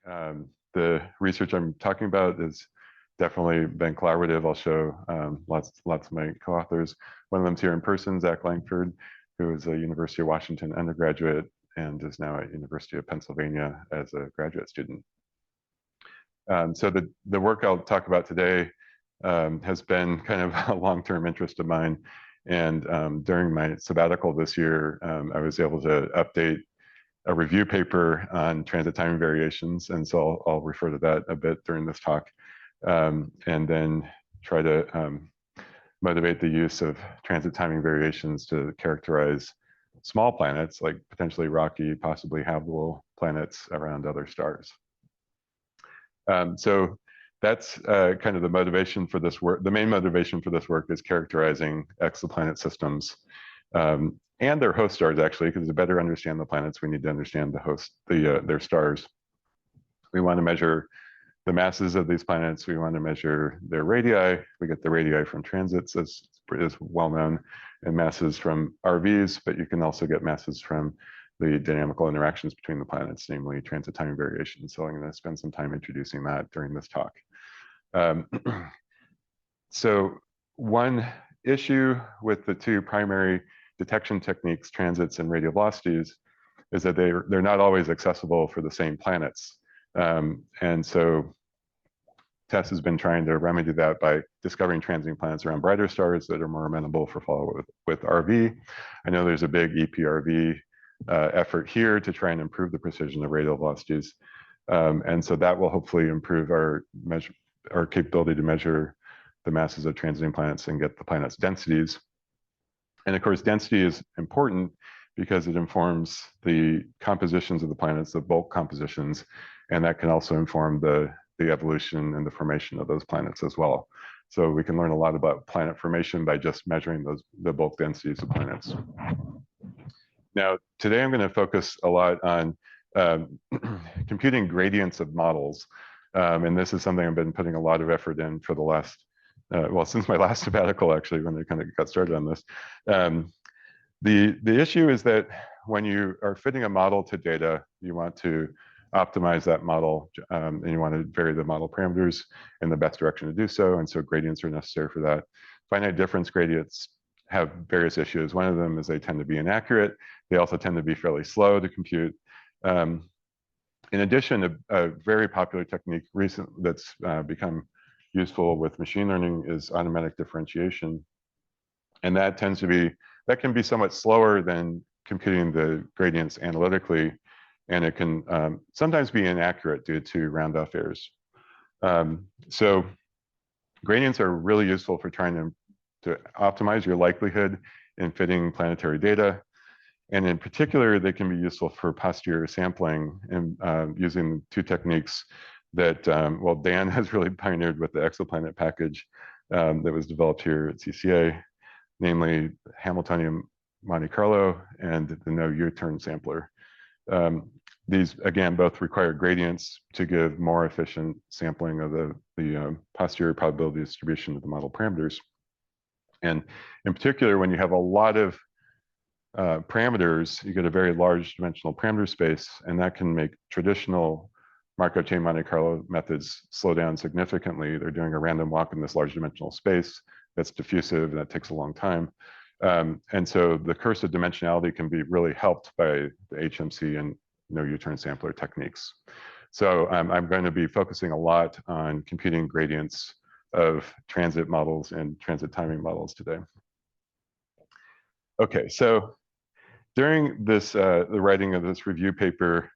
The research I'm talking about has definitely been collaborative. I'll show lots of my co-authors. One of them's here in person, Zach Langford, who is a University of Washington undergraduate and is now at University of Pennsylvania as a graduate student. So the work I'll talk about today has been kind of a long-term interest of mine. And during my sabbatical this year, I was able to update a review paper on transit timing variations. And so I'll refer to that a bit during this talk. And then try to motivate the use of transit timing variations to characterize small planets, like potentially rocky, possibly habitable planets around other stars. So that's kind of the motivation for this work. The main motivation for this work is characterizing exoplanet systems and their host stars, actually, because to better understand the planets, we need to understand the host, their stars. We want to measure the masses of these planets. We want to measure their radii. We get the radii from transits, as is well known, and masses from RVs, but you can also get masses from the dynamical interactions between the planets, namely transit timing variations. So I'm going to spend some time introducing that during this talk. So one issue with the two primary detection techniques, transits and radial velocities, is that they're not always accessible for the same planets. And so TESS has been trying to remedy that by discovering transiting planets around brighter stars that are more amenable for follow-up with RV. I know there's a big EPRV effort here to try and improve the precision of radial velocities. And so that will hopefully improve our capability to measure the masses of transiting planets and get the planet's densities. And of course, density is important because it informs the compositions of the planets, the bulk compositions, and that can also inform the evolution and the formation of those planets as well. So we can learn a lot about planet formation by just measuring the bulk densities of planets. Now, today I'm going to focus a lot on computing gradients of models. And this is something I've been putting a lot of effort in for the last, well, since my last sabbatical, actually, when I kind of got started on this. The issue is that when you are fitting a model to data, you want to optimize that model, and you want to vary the model parameters in the best direction to do so. And so gradients are necessary for that. Finite difference gradients have various issues. One of them is they tend to be inaccurate. They also tend to be fairly slow to compute. In addition, a very popular technique that's become useful with machine learning is automatic differentiation. And that can be somewhat slower than computing the gradients analytically. And it can sometimes be inaccurate due to round-off errors. So gradients are really useful for trying to optimize your likelihood in fitting planetary data. And in particular, they can be useful for posterior sampling and using two techniques that, well, Dan has really pioneered with the Exoplanet package that was developed here at CCA, namely Hamiltonian Monte Carlo and the no U-turn sampler. These, again, both require gradients to give more efficient sampling of the posterior probability distribution of the model parameters. And in particular, when you have a lot of parameters, you get a very large dimensional parameter space, and that can make traditional Markov chain Monte Carlo methods slow down significantly. They're doing a random walk in this large dimensional space that's diffusive, and that takes a long time. And so the curse of dimensionality can be really helped by the HMC and no U-turn sampler techniques. So I'm going to be focusing a lot on computing gradients of transit models and transit timing models today. Okay, so during this, the writing of this review paper,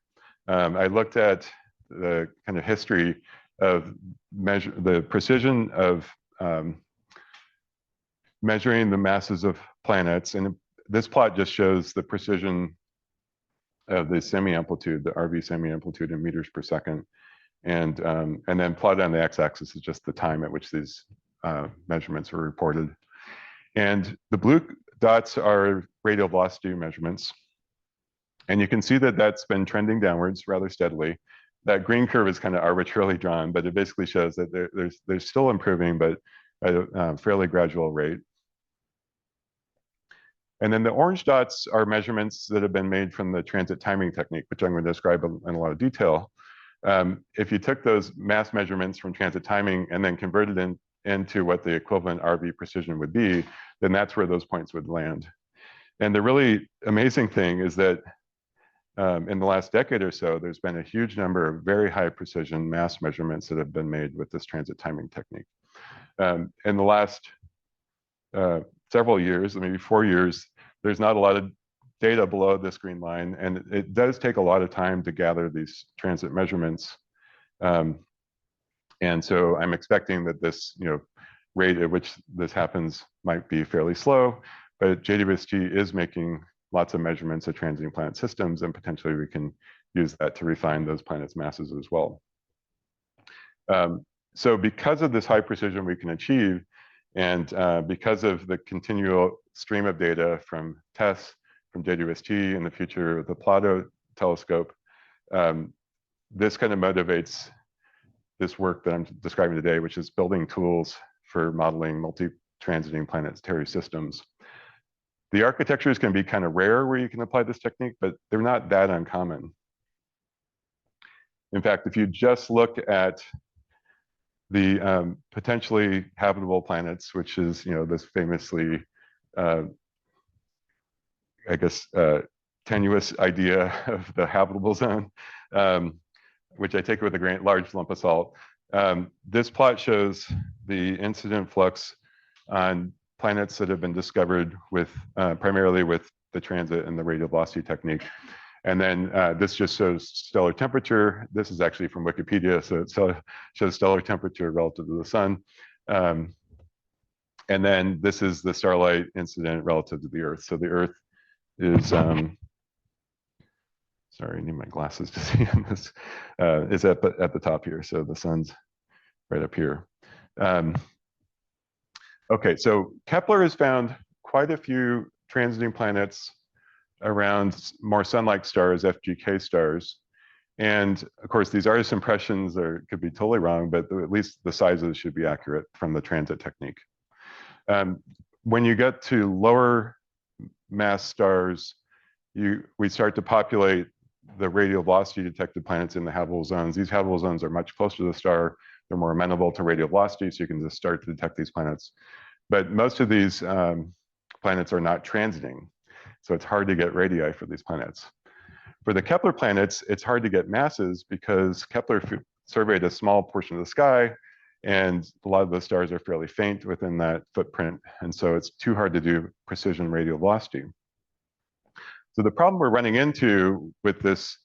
I looked at the kind of history of the precision of measuring the masses of planets. And this plot just shows the precision of the semi-amplitude, the RV semi-amplitude in meters per second. And then plotted on the x-axis is just the time at which these measurements were reported. And the blue dots are radial velocity measurements. And you can see that that's been trending downwards rather steadily. That green curve is kind of arbitrarily drawn, but it basically shows that they're still improving, but at a fairly gradual rate. And then the orange dots are measurements that have been made from the transit timing technique, which I'm going to describe in a lot of detail. If you took those mass measurements from transit timing and then converted into what the equivalent RV precision would be, then that's where those points would land. And the really amazing thing is that in the last decade or so, there's been a huge number of very high precision mass measurements that have been made with this transit timing technique. In the last several years, maybe 4 years, there's not a lot of data below this green line, and it does take a lot of time to gather these transit measurements. And so I'm expecting that this, rate at which this happens might be fairly slow, but JWST is making lots of measurements of transiting planet systems, and potentially we can use that to refine those planets' masses as well. So because of this high precision we can achieve, and because of the continual stream of data from TESS, from JWST, in the future the Plato telescope, this kind of motivates this work that I'm describing today, which is building tools for modeling multi-transiting planetary systems. The architectures can be kind of rare where you can apply this technique, but they're not that uncommon. In fact, if you just look at the potentially habitable planets, which is, this famously, tenuous idea of the habitable zone, which I take with a large lump of salt. This plot shows the incident flux on planets that have been discovered with primarily with the transit and the radial velocity technique. And then this just shows stellar temperature. This is actually from Wikipedia, so it shows stellar temperature relative to the sun. And then this is the starlight incident relative to the Earth. So the Earth is, sorry, I need my glasses to see this, is at the top here. So the sun's right up here. Okay, so Kepler has found quite a few transiting planets around more sun-like stars, FGK stars. And of course, these artist impressions could be totally wrong, but at least the sizes should be accurate from the transit technique. When you get to lower mass stars, we start to populate the radial velocity detected planets in the habitable zones. These habitable zones are much closer to the star. They're more amenable to radial velocity, so you can just start to detect these planets. But most of these planets are not transiting, so it's hard to get radii for these planets. For the Kepler planets, it's hard to get masses because Kepler surveyed a small portion of the sky, and a lot of the stars are fairly faint within that footprint, and so it's too hard to do precision radial velocity. So the problem we're running into with this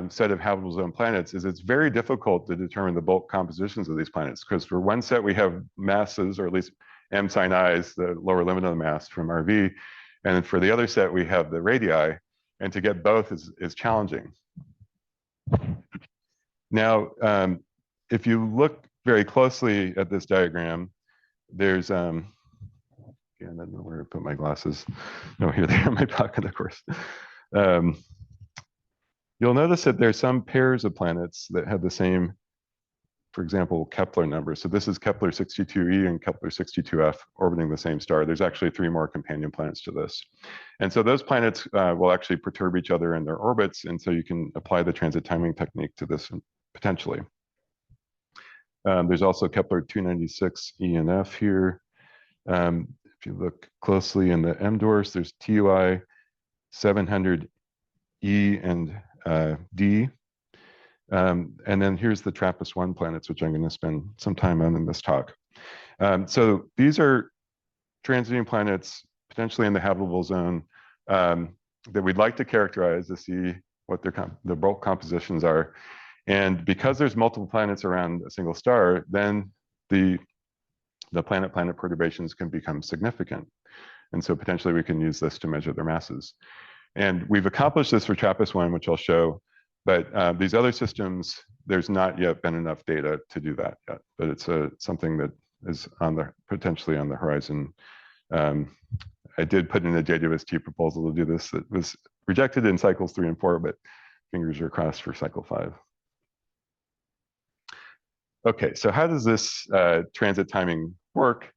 set of habitable zone planets is it's very difficult to determine the bulk compositions of these planets, because for one set we have masses, or at least m sin i's, the lower limit of the mass from RV, and for the other set we have the radii, and to get both is challenging. Now, if you look very closely at this diagram, there's I don't know where to put my glasses. No, here they are in my pocket, of course. You'll notice that there's some pairs of planets that have the same, for example, Kepler numbers. So this is Kepler 62e and Kepler 62f orbiting the same star. There's actually 3 more companion planets to this. And so those planets will actually perturb each other in their orbits, and so you can apply the transit timing technique to this potentially. There's also Kepler 296e and f here. If you look closely in the M-dwarfs, there's TUI 700E and D. And then here's the TRAPPIST-1 planets, which I'm going to spend some time on in this talk. So these are transiting planets potentially in the habitable zone that we'd like to characterize to see what their bulk compositions are. And because there's multiple planets around a single star, then the planet-planet perturbations can become significant. And so potentially we can use this to measure their masses. And we've accomplished this for TRAPPIST-1, which I'll show, but these other systems, there's not yet been enough data to do that yet, but it's something that is potentially on the horizon. I did put in a JWST proposal to do this. It was rejected in cycles 3 and 4, but fingers are crossed for cycle 5. Okay, so how does this transit timing work?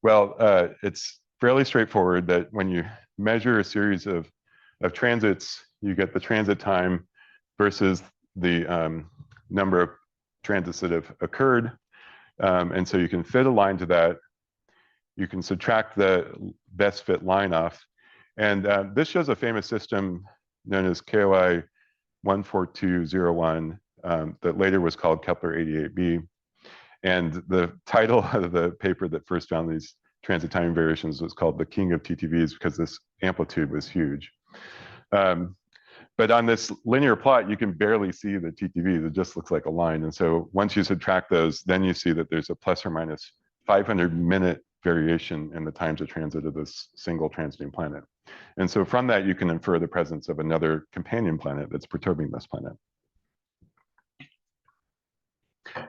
Well, it's fairly straightforward that when you measure a series of transits, you get the transit time versus the number of transits that have occurred. And so you can fit a line to that. You can subtract the best fit line off. And this shows a famous system known as KOI 14201 that later was called Kepler 88b. And the title of the paper that first found these transit timing variations was called The King of TTVs because this amplitude was huge. But on this linear plot, you can barely see the TTVs. It just looks like a line. And so once you subtract those, then you see that there's a plus or minus 500-minute variation in the times of transit of this single transiting planet. And so from that, you can infer the presence of another companion planet that's perturbing this planet.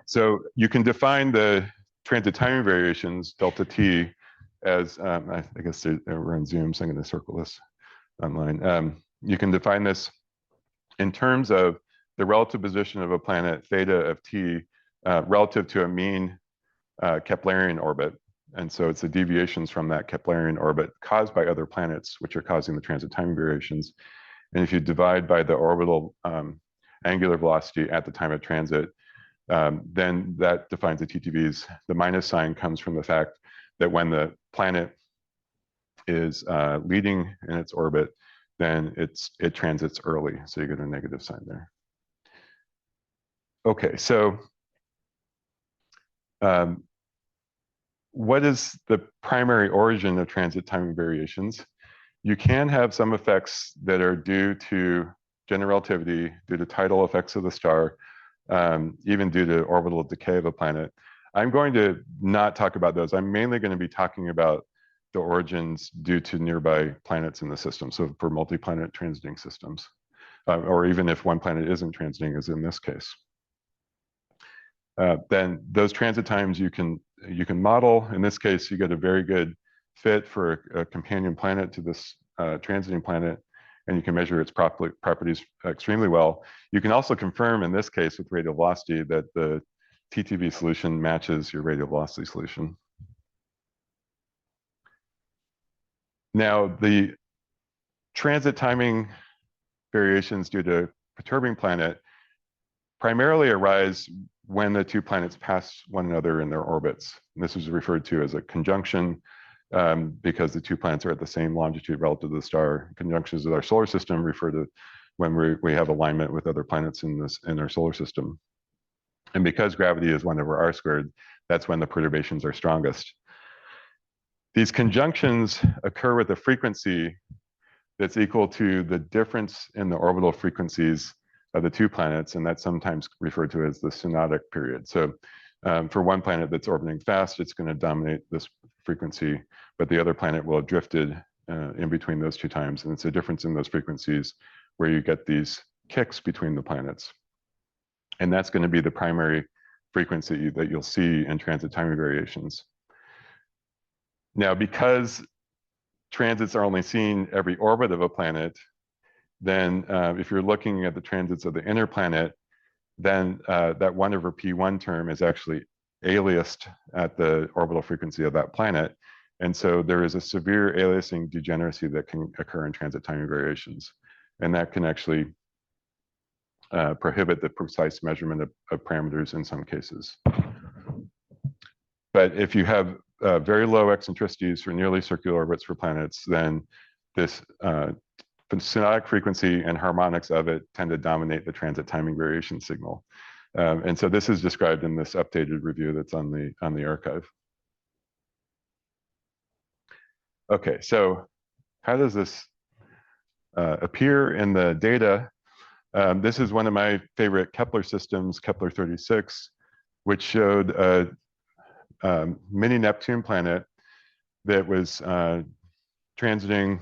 So you can define the transit timing variations, delta t, as, I guess we're on Zoom, so I'm going to circle this online. You can define this in terms of the relative position of a planet, theta of t, relative to a mean Keplerian orbit. And so it's the deviations from that Keplerian orbit caused by other planets, which are causing the transit timing variations. And if you divide by the orbital angular velocity at the time of transit, then that defines the TTVs. The minus sign comes from the fact that when the planet is leading in its orbit, then it transits early. So you get a negative sign there. Okay, so what is the primary origin of transit timing variations? You can have some effects that are due to general relativity, due to tidal effects of the star, even due to orbital decay of a planet. I'm going to not talk about those. I'm mainly going to be talking about the origins due to nearby planets in the system. So for multi-planet transiting systems, or even if one planet isn't transiting, as in this case. Then those transit times you can model. In this case, you get a very good fit for a companion planet to this transiting planet, and you can measure its properties extremely well. You can also confirm in this case with radial velocity that the TTV solution matches your radial velocity solution. Now, the transit timing variations due to perturbing planet primarily arise when the two planets pass one another in their orbits. And this is referred to as a conjunction because the two planets are at the same longitude relative to the star. Conjunctions with our solar system refer to when we have alignment with other planets in our solar system. And because gravity is 1 over r squared, that's when the perturbations are strongest. These conjunctions occur with a frequency that's equal to the difference in the orbital frequencies of the two planets, and that's sometimes referred to as the synodic period. So for one planet that's orbiting fast, it's going to dominate this frequency, but the other planet will have drifted in between those two times, and it's a difference in those frequencies where you get these kicks between the planets. And that's going to be the primary frequency that you'll see in transit timing variations. Now, because transits are only seen every orbit of a planet, then if you're looking at the transits of the inner planet, then that 1 over p1 term is actually aliased at the orbital frequency of that planet. And so there is a severe aliasing degeneracy that can occur in transit timing variations. And that can actually prohibit the precise measurement of parameters in some cases. But if you have very low eccentricities for nearly circular orbits for planets, then this synodic frequency and harmonics of it tend to dominate the transit timing variation signal. And so this is described in this updated review that's on the archive. Okay, so how does this appear in the data? This is one of my favorite Kepler systems, Kepler 36, which showed a mini Neptune planet that was transiting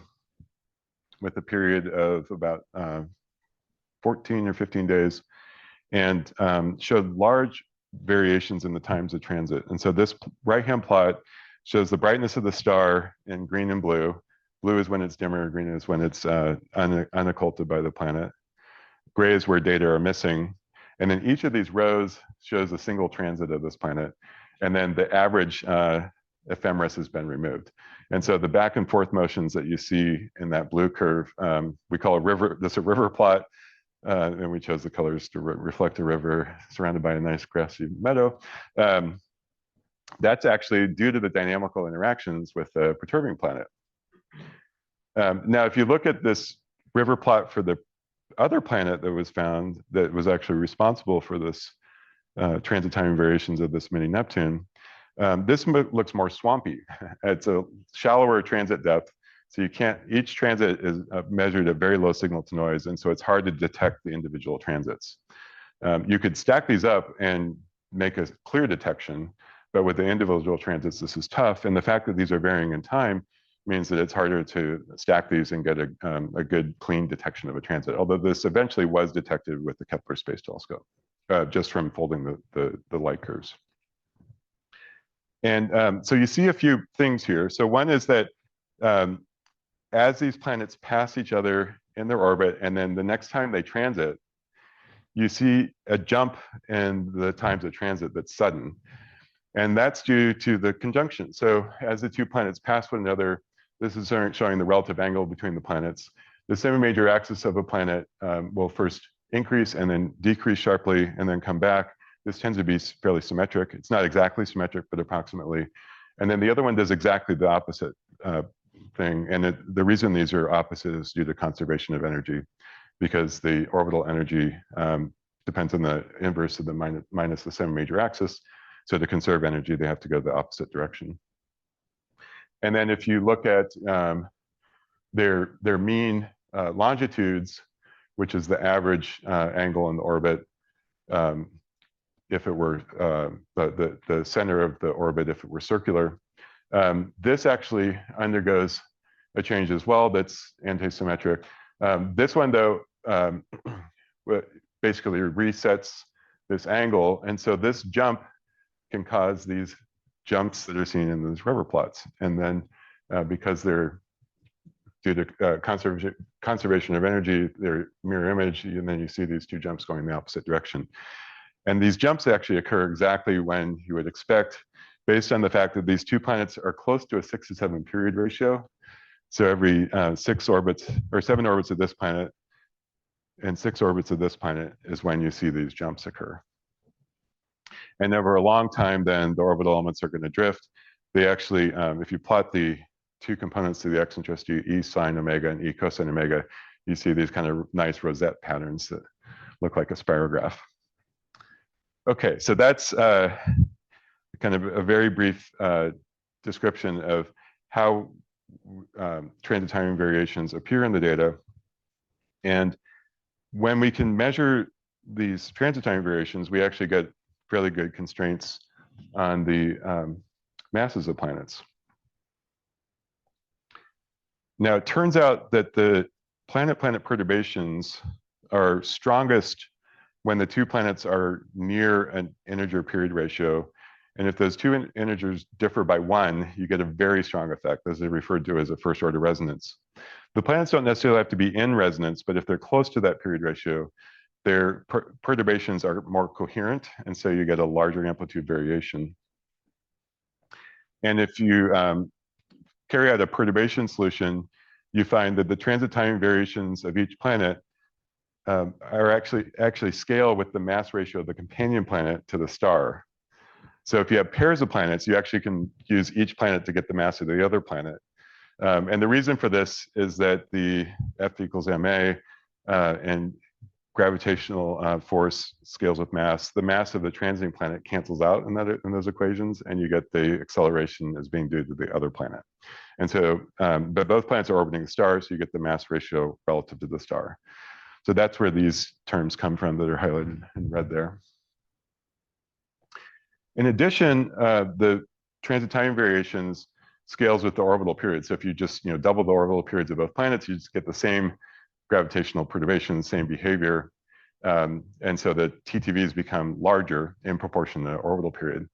with a period of about 14 or 15 days and showed large variations in the times of transit. And so this right-hand plot shows the brightness of the star in green and blue. Blue is when it's dimmer, green is when it's unocculted by the planet. Gray is where data are missing. And then each of these rows shows a single transit of this planet. And then the average ephemeris has been removed. And so the back and forth motions that you see in that blue curve, we call this a river plot. and we chose the colors to reflect a river surrounded by a nice grassy meadow. That's actually due to the dynamical interactions with the perturbing planet. Now, if you look at this river plot for the other planet that was found that was actually responsible for this transit time variations of this mini Neptune, this looks more swampy. It's a shallower transit depth, so you can't, each transit is measured at very low signal to noise, and so it's hard to detect the individual transits. You could stack these up and make a clear detection, but with the individual transits, this is tough, and the fact that these are varying in time means that it's harder to stack these and get a good, clean detection of a transit, although this eventually was detected with the Kepler Space Telescope, just from folding the light curves. And so you see a few things here. So one is that as these planets pass each other in their orbit, and then the next time they transit, you see a jump in the times of transit that's sudden. And that's due to the conjunction. So as the two planets pass one another, this is showing the relative angle between the planets. The semi-major axis of a planet will first increase and then decrease sharply and then come back. This tends to be fairly symmetric. It's not exactly symmetric, but approximately. And then the other one does exactly the opposite thing. And the reason these are opposite is due to conservation of energy, because the orbital energy depends on the inverse of the minus the semi-major axis. So to conserve energy, they have to go the opposite direction. And then if you look at their mean longitudes, which is the average angle in the orbit, if it were the center of the orbit, if it were circular, this actually undergoes a change as well that's anti-symmetric. This one, though, basically resets this angle. And so this jump can cause these jumps that are seen in those river plots. And then because they're due to conservation of energy, they're mirror image, and then you see these two jumps going in the opposite direction. And these jumps actually occur exactly when you would expect, based on the fact that these two planets are close to a 6-to-7 period ratio. So every 6 orbits or 7 orbits of this planet and 6 orbits of this planet is when you see these jumps occur. And over a long time, then the orbital elements are going to drift. They actually, if you plot the two components to the eccentricity, E sine omega and E cosine omega, you see these kind of nice rosette patterns that look like a spirograph. Okay, so that's kind of a very brief description of how transit timing variations appear in the data. And when we can measure these transit timing variations, we actually get fairly good constraints on the masses of planets. Now, it turns out that the planet-planet perturbations are strongest when the two planets are near an integer period ratio. And if those two integers differ by 1, you get a very strong effect. This is referred to as a first-order resonance. The planets don't necessarily have to be in resonance, but if they're close to that period ratio, their perturbations are more coherent, and so you get a larger amplitude variation. And if you carry out a perturbation solution, you find that the transit timing variations of each planet are actually scale with the mass ratio of the companion planet to the star. So if you have pairs of planets, you actually can use each planet to get the mass of the other planet. And the reason for this is that the F equals ma and gravitational force scales with mass. The mass of the transiting planet cancels out in those equations, and you get the acceleration as being due to the other planet. And so, but both planets are orbiting the star, so you get the mass ratio relative to the star. So that's where these terms come from that are highlighted in red there. In addition, the transit timing variations scales with the orbital period. So if you just double the orbital periods of both planets, you just get the same gravitational perturbation, same behavior. And so the TTVs become larger in proportion to the orbital period.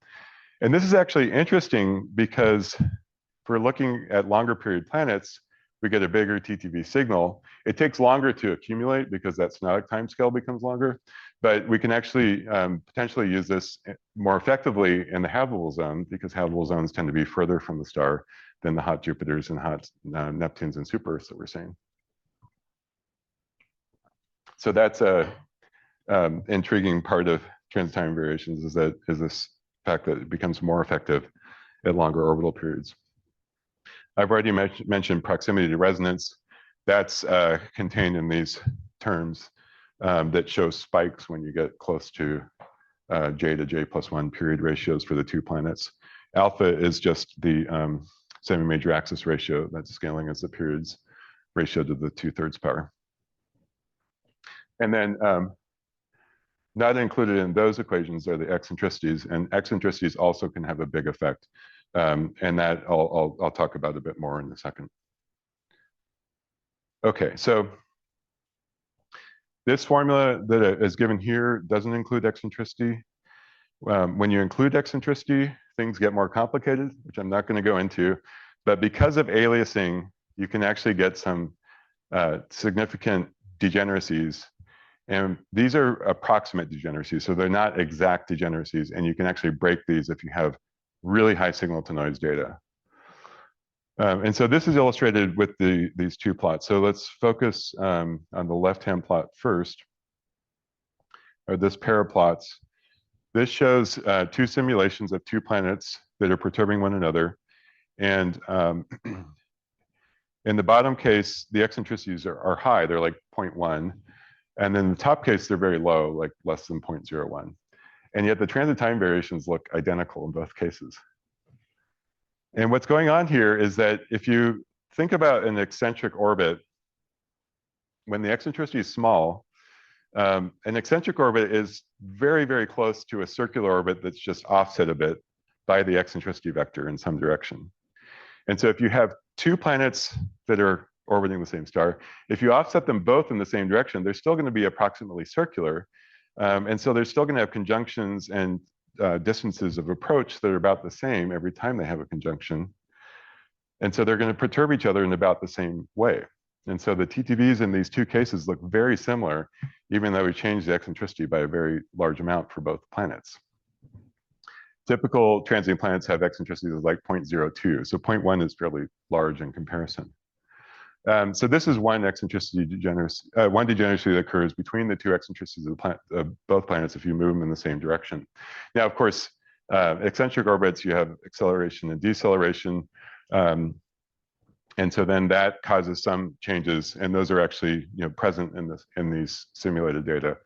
And this is actually interesting because if we're looking at longer period planets, we get a bigger TTV signal. It takes longer to accumulate because that synodic time scale becomes longer, but we can actually potentially use this more effectively in the habitable zone because habitable zones tend to be further from the star than the hot Jupiters and hot Neptunes and super Earths that we're seeing. So that's a intriguing part of transit time variations is this fact that it becomes more effective at longer orbital periods. I've already mentioned proximity to resonance. That's contained in these terms that show spikes when you get close to J to J+1 period ratios for the two planets. Alpha is just the semi-major axis ratio that's scaling as the periods ratio to the 2/3 power. And then not included in those equations are the eccentricities, and eccentricities also can have a big effect. And that I'll talk about a bit more in a second. Okay, so this formula that is given here doesn't include eccentricity. When you include eccentricity, things get more complicated, which I'm not going to go into. But because of aliasing, you can actually get some significant degeneracies. And these are approximate degeneracies, so they're not exact degeneracies. And you can actually break these if you have really high signal to noise data. And so this is illustrated with these two plots. So let's focus on the left-hand plot first, or this pair of plots. This shows two simulations of two planets that are perturbing one another. And in the bottom case, the eccentricities are high, they're like 0.1. And then the top case, they're very low, like less than 0.01. And yet the transit time variations look identical in both cases. And what's going on here is that if you think about an eccentric orbit, when the eccentricity is small, an eccentric orbit is very, very close to a circular orbit that's just offset a bit by the eccentricity vector in some direction. And so if you have two planets that are orbiting the same star, if you offset them both in the same direction, they're still going to be approximately circular. And so they're still going to have conjunctions and distances of approach that are about the same every time they have a conjunction. And so they're going to perturb each other in about the same way. And so the TTVs in these two cases look very similar, even though we changed the eccentricity by a very large amount for both planets. Typical transient planets have eccentricities of like 0.02, so 0.1 is fairly large in comparison. So this is one eccentricity degeneracy, one degeneracy that occurs between the two eccentricities of both planets if you move them in the same direction. Now, of course, eccentric orbits, you have acceleration and deceleration. And so then that causes some changes, and those are actually present in these simulated data,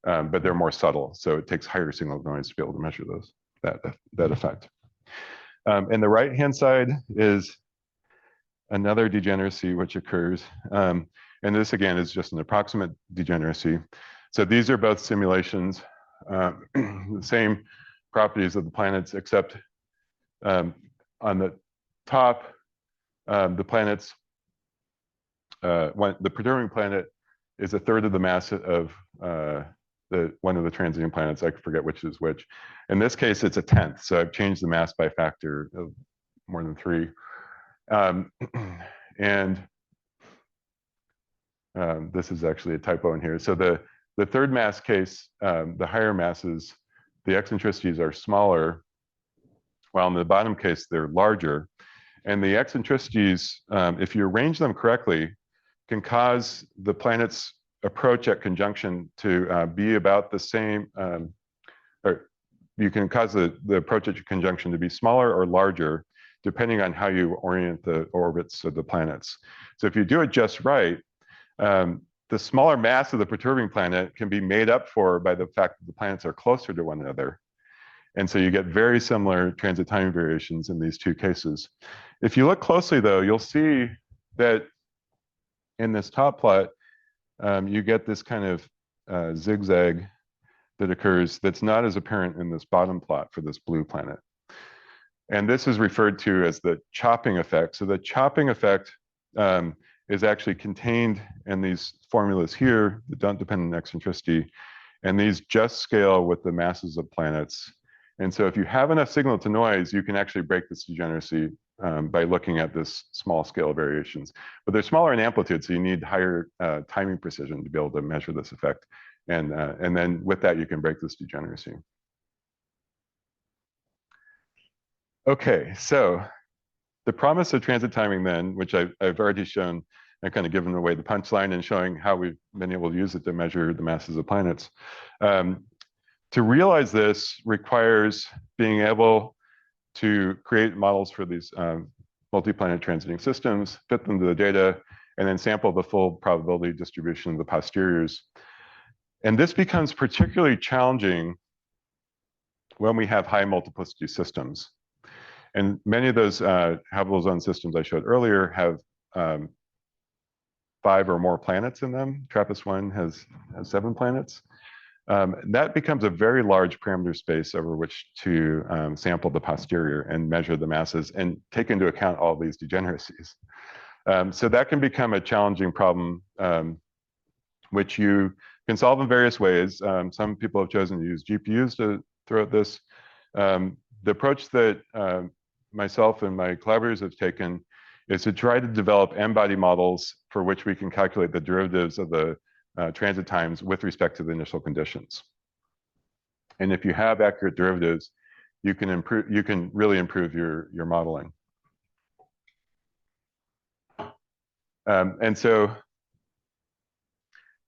but they're more subtle. So it takes higher signal noise to be able to measure that effect. And the right-hand side is another degeneracy which occurs. And this, again, is just an approximate degeneracy. So these are both simulations, the same properties of the planets, except on the top, the planets, the perturbing planet is a third of the mass of one of the transiting planets. I forget which is which. In this case, it's a tenth. So I've changed the mass by a factor of more than 3. And this is actually a typo in here. So the third mass case, the higher masses, the eccentricities are smaller, while in the bottom case, they're larger. And the eccentricities, if you arrange them correctly, can cause the planet's approach at conjunction to be about the same, or you can cause the approach at conjunction to be smaller or larger, depending on how you orient the orbits of the planets. So if you do it just right, the smaller mass of the perturbing planet can be made up for by the fact that the planets are closer to one another. And so you get very similar transit time variations in these two cases. If you look closely, though, you'll see that in this top plot, you get this kind of zigzag that occurs that's not as apparent in this bottom plot for this blue planet. And this is referred to as the chopping effect. So the chopping effect is actually contained in these formulas here that don't depend on eccentricity. And these just scale with the masses of planets. And so if you have enough signal to noise, you can actually break this degeneracy by looking at this small scale variations. But they're smaller in amplitude, so you need higher timing precision to be able to measure this effect. And then with that, you can break this degeneracy. Okay, so the promise of transit timing then, which I've already shown, and kind of giving away the punchline and showing how we've been able to use it to measure the masses of planets. To realize this requires being able to create models for these multi-planet transiting systems, fit them to the data, and then sample the full probability distribution of the posteriors. And this becomes particularly challenging when we have high multiplicity systems. And many of those habitable zone systems I showed earlier have 5 or more planets in them. TRAPPIST-1 has 7 planets. That becomes a very large parameter space over which to sample the posterior and measure the masses and take into account all these degeneracies. So that can become a challenging problem, which you can solve in various ways. Some people have chosen to use GPUs to throw at this. The approach that myself and my collaborators have taken is to try to develop n-body models for which we can calculate the derivatives of the transit times with respect to the initial conditions. And if you have accurate derivatives, you can really improve your modeling. And so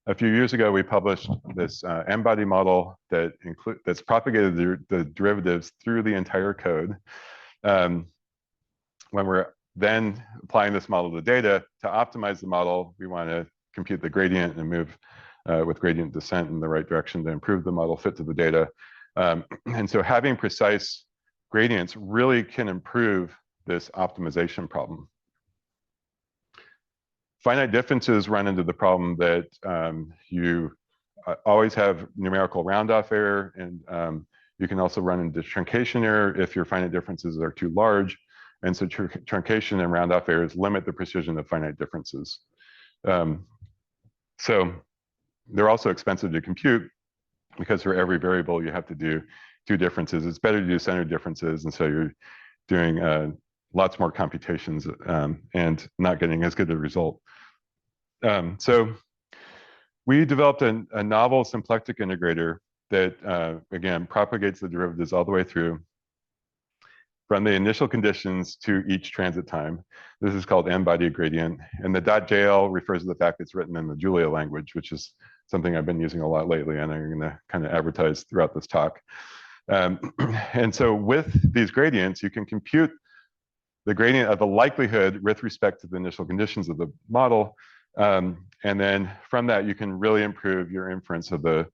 a few years ago, we published this n-body model that's propagated the derivatives through the entire code. When we're then applying this model to data, to optimize the model, we want to compute the gradient and move with gradient descent in the right direction to improve the model fit to the data. And so having precise gradients really can improve this optimization problem. Finite differences run into the problem that you always have numerical round-off error, and you can also run into truncation error if your finite differences are too large. And so truncation and round-off errors limit the precision of finite differences. So they're also expensive to compute because for every variable you have to do 2 differences. It's better to do standard differences, and so you're doing lots more computations and not getting as good a result. So we developed a novel symplectic integrator that, again, propagates the derivatives all the way through from the initial conditions to each transit time. This is called n-body gradient, and the .jl refers to the fact it's written in the Julia language, which is something I've been using a lot lately, and I'm going to kind of advertise throughout this talk. And so with these gradients, you can compute the gradient of the likelihood with respect to the initial conditions of the model. And then from that, you can really improve your inference of the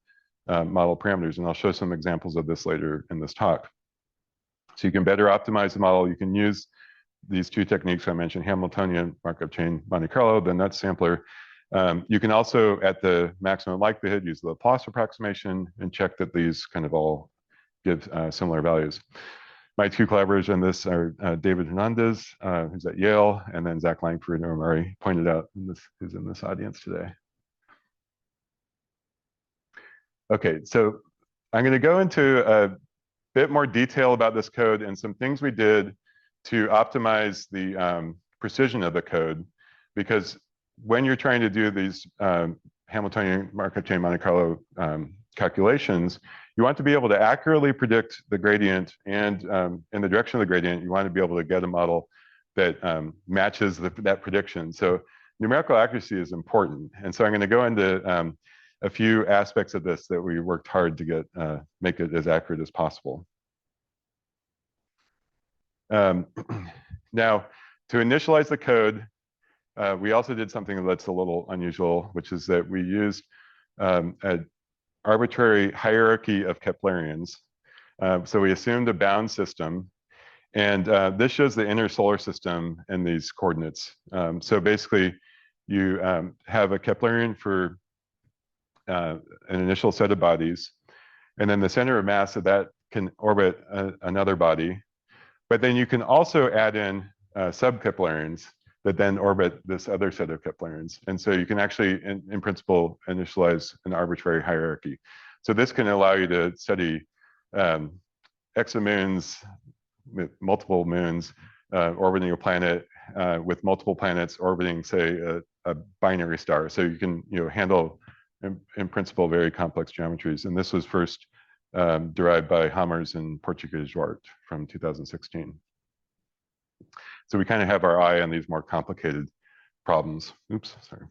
model parameters. And I'll show some examples of this later in this talk. So you can better optimize the model. You can use these 2 techniques I mentioned, Hamiltonian Markov chain Monte Carlo, the nut sampler. You can also, at the maximum likelihood, use the Laplace approximation and check that these kind of all give similar values. My 2 collaborators on this are David Hernandez, who's at Yale, and then Zach Langford, who Murray pointed out, who's in this audience today. Okay, so I'm going to go into a bit more detail about this code and some things we did to optimize the precision of the code, because when you're trying to do these Hamiltonian Markov chain Monte Carlo calculations, you want to be able to accurately predict the gradient, and in the direction of the gradient, you want to be able to get a model that matches that prediction. So numerical accuracy is important. And so I'm going to go into a few aspects of this that we worked hard to get make it as accurate as possible. Now, to initialize the code, we also did something that's a little unusual, which is that we used an arbitrary hierarchy of Keplerians. So we assumed a bound system, and this shows the inner solar system in these coordinates. So basically, you have a Keplerian for an initial set of bodies, and then the center of mass of that can orbit another body. But then you can also add in sub-Keplerians that then orbit this other set of Keplerians. And so you can actually, in principle, initialize an arbitrary hierarchy. So this can allow you to study exomoons with multiple moons orbiting a planet with multiple planets orbiting, say, a binary star. So you can handle, in principle, very complex geometries. And this was first derived by Hammers and Portugues-Duarte from 2016. So we kind of have our eye on these more complicated problems. Oops, sorry.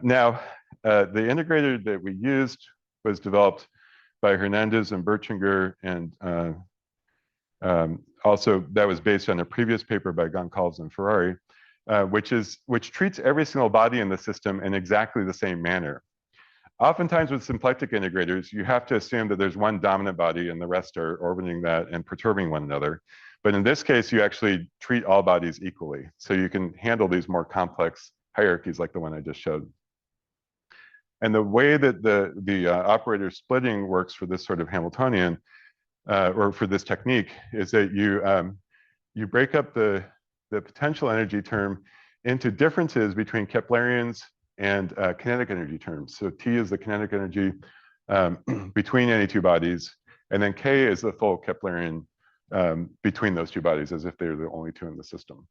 Now, the integrator that we used was developed by Hernandez and Bertschinger, and also that was based on a previous paper by Goncalves and Ferrari, which treats every single body in the system in exactly the same manner. Oftentimes with symplectic integrators, you have to assume that there's one dominant body and the rest are orbiting that and perturbing one another. But in this case, you actually treat all bodies equally. So you can handle these more complex hierarchies like the one I just showed. And the way that the operator splitting works for this sort of Hamiltonian, or for this technique, is that you break up the potential energy term into differences between Keplerians and kinetic energy terms. So T is the kinetic energy between any two bodies, and then K is the full Keplerian between those two bodies, as if they're the only two in the system.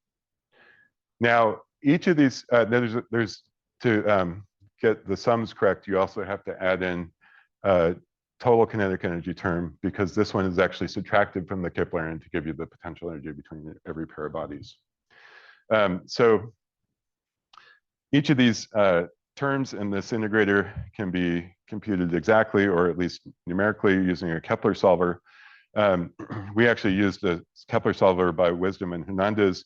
Now, each of these, there's to get the sums correct, you also have to add in total kinetic energy term, because this one is actually subtracted from the Keplerian to give you the potential energy between every pair of bodies. So each of these terms in this integrator can be computed exactly, or at least numerically, using a Kepler solver. We actually used a Kepler solver by Wisdom and Hernandez,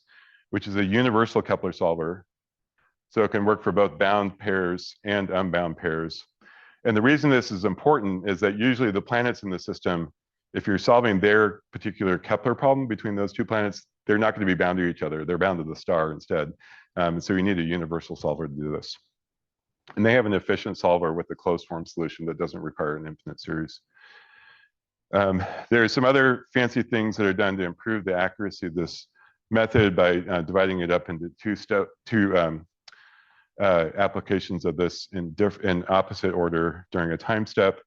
which is a universal Kepler solver. So it can work for both bound pairs and unbound pairs. And the reason this is important is that usually the planets in the system, if you're solving their particular Kepler problem between those two planets, they're not going to be bound to each other. They're bound to the star instead. So you need a universal solver to do this. And they have an efficient solver with a closed form solution that doesn't require an infinite series. There are some other fancy things that are done to improve the accuracy of this method by dividing it up into two applications of this in opposite order during a time step.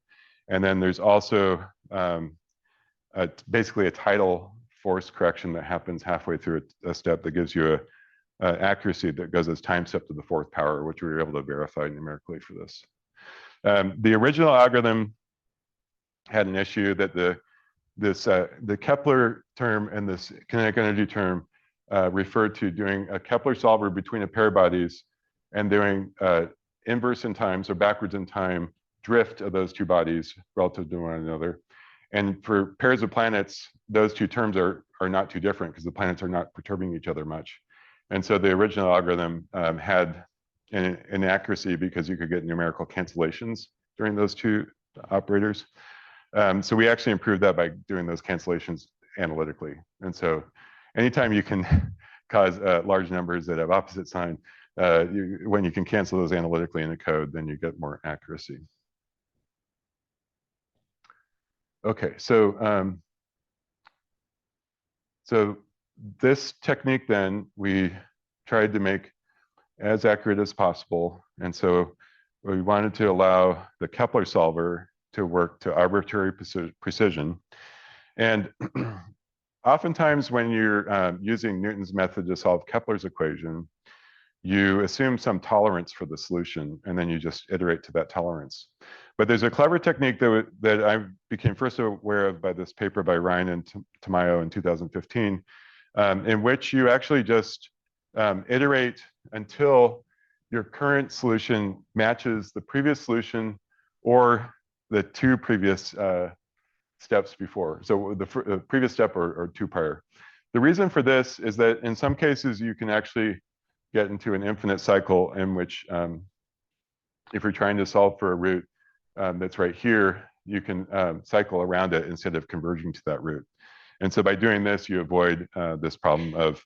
And then there's also basically a tidal force correction that happens halfway through a step that gives you a accuracy that goes as time step to the fourth power, which we were able to verify numerically for this. The original algorithm had an issue that the Kepler term and this kinetic energy term referred to doing a Kepler solver between a pair of bodies and doing inverse in time, so backwards in time, drift of those two bodies relative to one another. And for pairs of planets, those two terms are not too different because the planets are not perturbing each other much. And so the original algorithm had an inaccuracy because you could get numerical cancellations during those two operators. So we actually improved that by doing those cancellations analytically. And so anytime you can cause large numbers that have opposite sign, when you can cancel those analytically in a code, then you get more accuracy. Okay, so this technique then we tried to make as accurate as possible. And so we wanted to allow the Kepler solver to work to arbitrary precision. And oftentimes when you're using Newton's method to solve Kepler's equation, you assume some tolerance for the solution, and then you just iterate to that tolerance. But there's a clever technique that I became first aware of by this paper by Ryan and Tamayo in 2015, in which you actually just iterate until your current solution matches the previous solution or the two previous steps before. So the previous step or two prior. The reason for this is that in some cases you can actually get into an infinite cycle in which if you're trying to solve for a root that's right here, you can cycle around it instead of converging to that root. And so by doing this, you avoid this problem of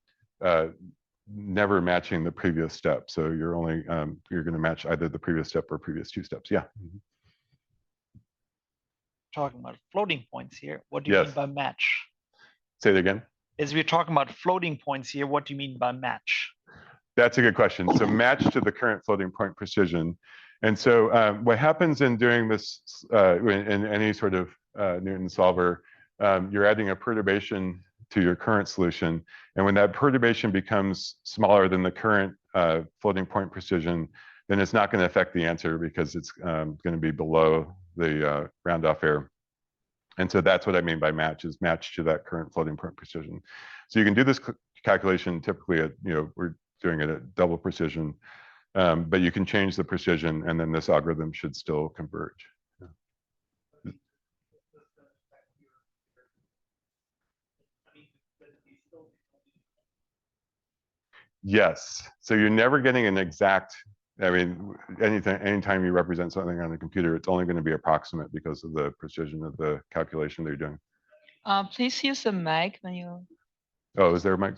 never matching the previous step. So you're only, you're gonna match either the previous step or previous two steps, yeah. Mm-hmm. Talking about floating points here. What do you mean by match? Say it again. As we're talking about floating points here, what do you mean by match? That's a good question. So match to the current floating point precision. And so what happens in doing this in any sort of Newton solver, you're adding a perturbation to your current solution. And when that perturbation becomes smaller than the current floating point precision, then it's not going to affect the answer because it's going to be below the round off error. And so that's what I mean by match, is match to that current floating point precision. So you can do this calculation typically at, we're doing it at double precision. But you can change the precision, and then this algorithm should still converge. Yes. So you're never getting an exact. I mean, anytime you represent something on the computer, it's only going to be approximate because of the precision of the calculation that you're doing. Please use the mic when you. Oh, is there a mic?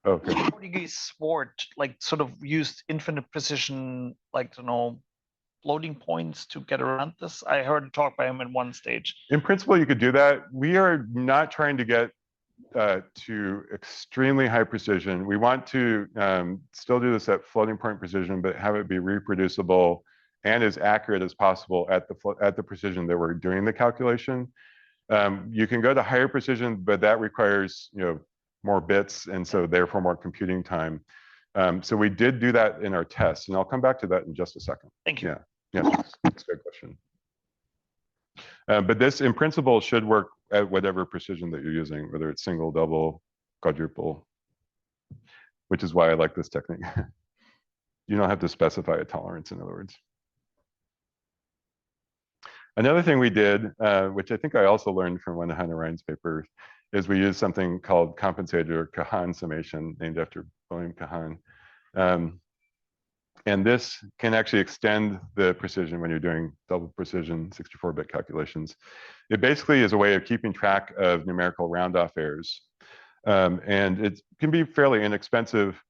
Okay. Portuguese sword, like sort of used infinite precision, like, you know, floating points to get around this. I heard a talk by him in one stage. In principle, you could do that. We are not trying to get to extremely high precision. We want to still do this at floating point precision, but have it be reproducible and as accurate as possible at the precision that we're doing the calculation. You can go to higher precision, but that requires, you know, more bits, and so therefore more computing time. So we did do that in our tests, and I'll come back to that in just a second. Thank you. Yeah, that's a good question. But this, in principle, should work at whatever precision that you're using, whether it's single, double, quadruple, which is why I like this technique. You don't have to specify a tolerance, in other words. Another thing we did, which I think I also learned from one of Hannah Ryan's papers, is we used something called compensated or Kahan summation, named after William Kahan. And this can actually extend the precision when you're doing double precision 64-bit calculations. It basically is a way of keeping track of numerical round-off errors. And it can be fairly inexpensive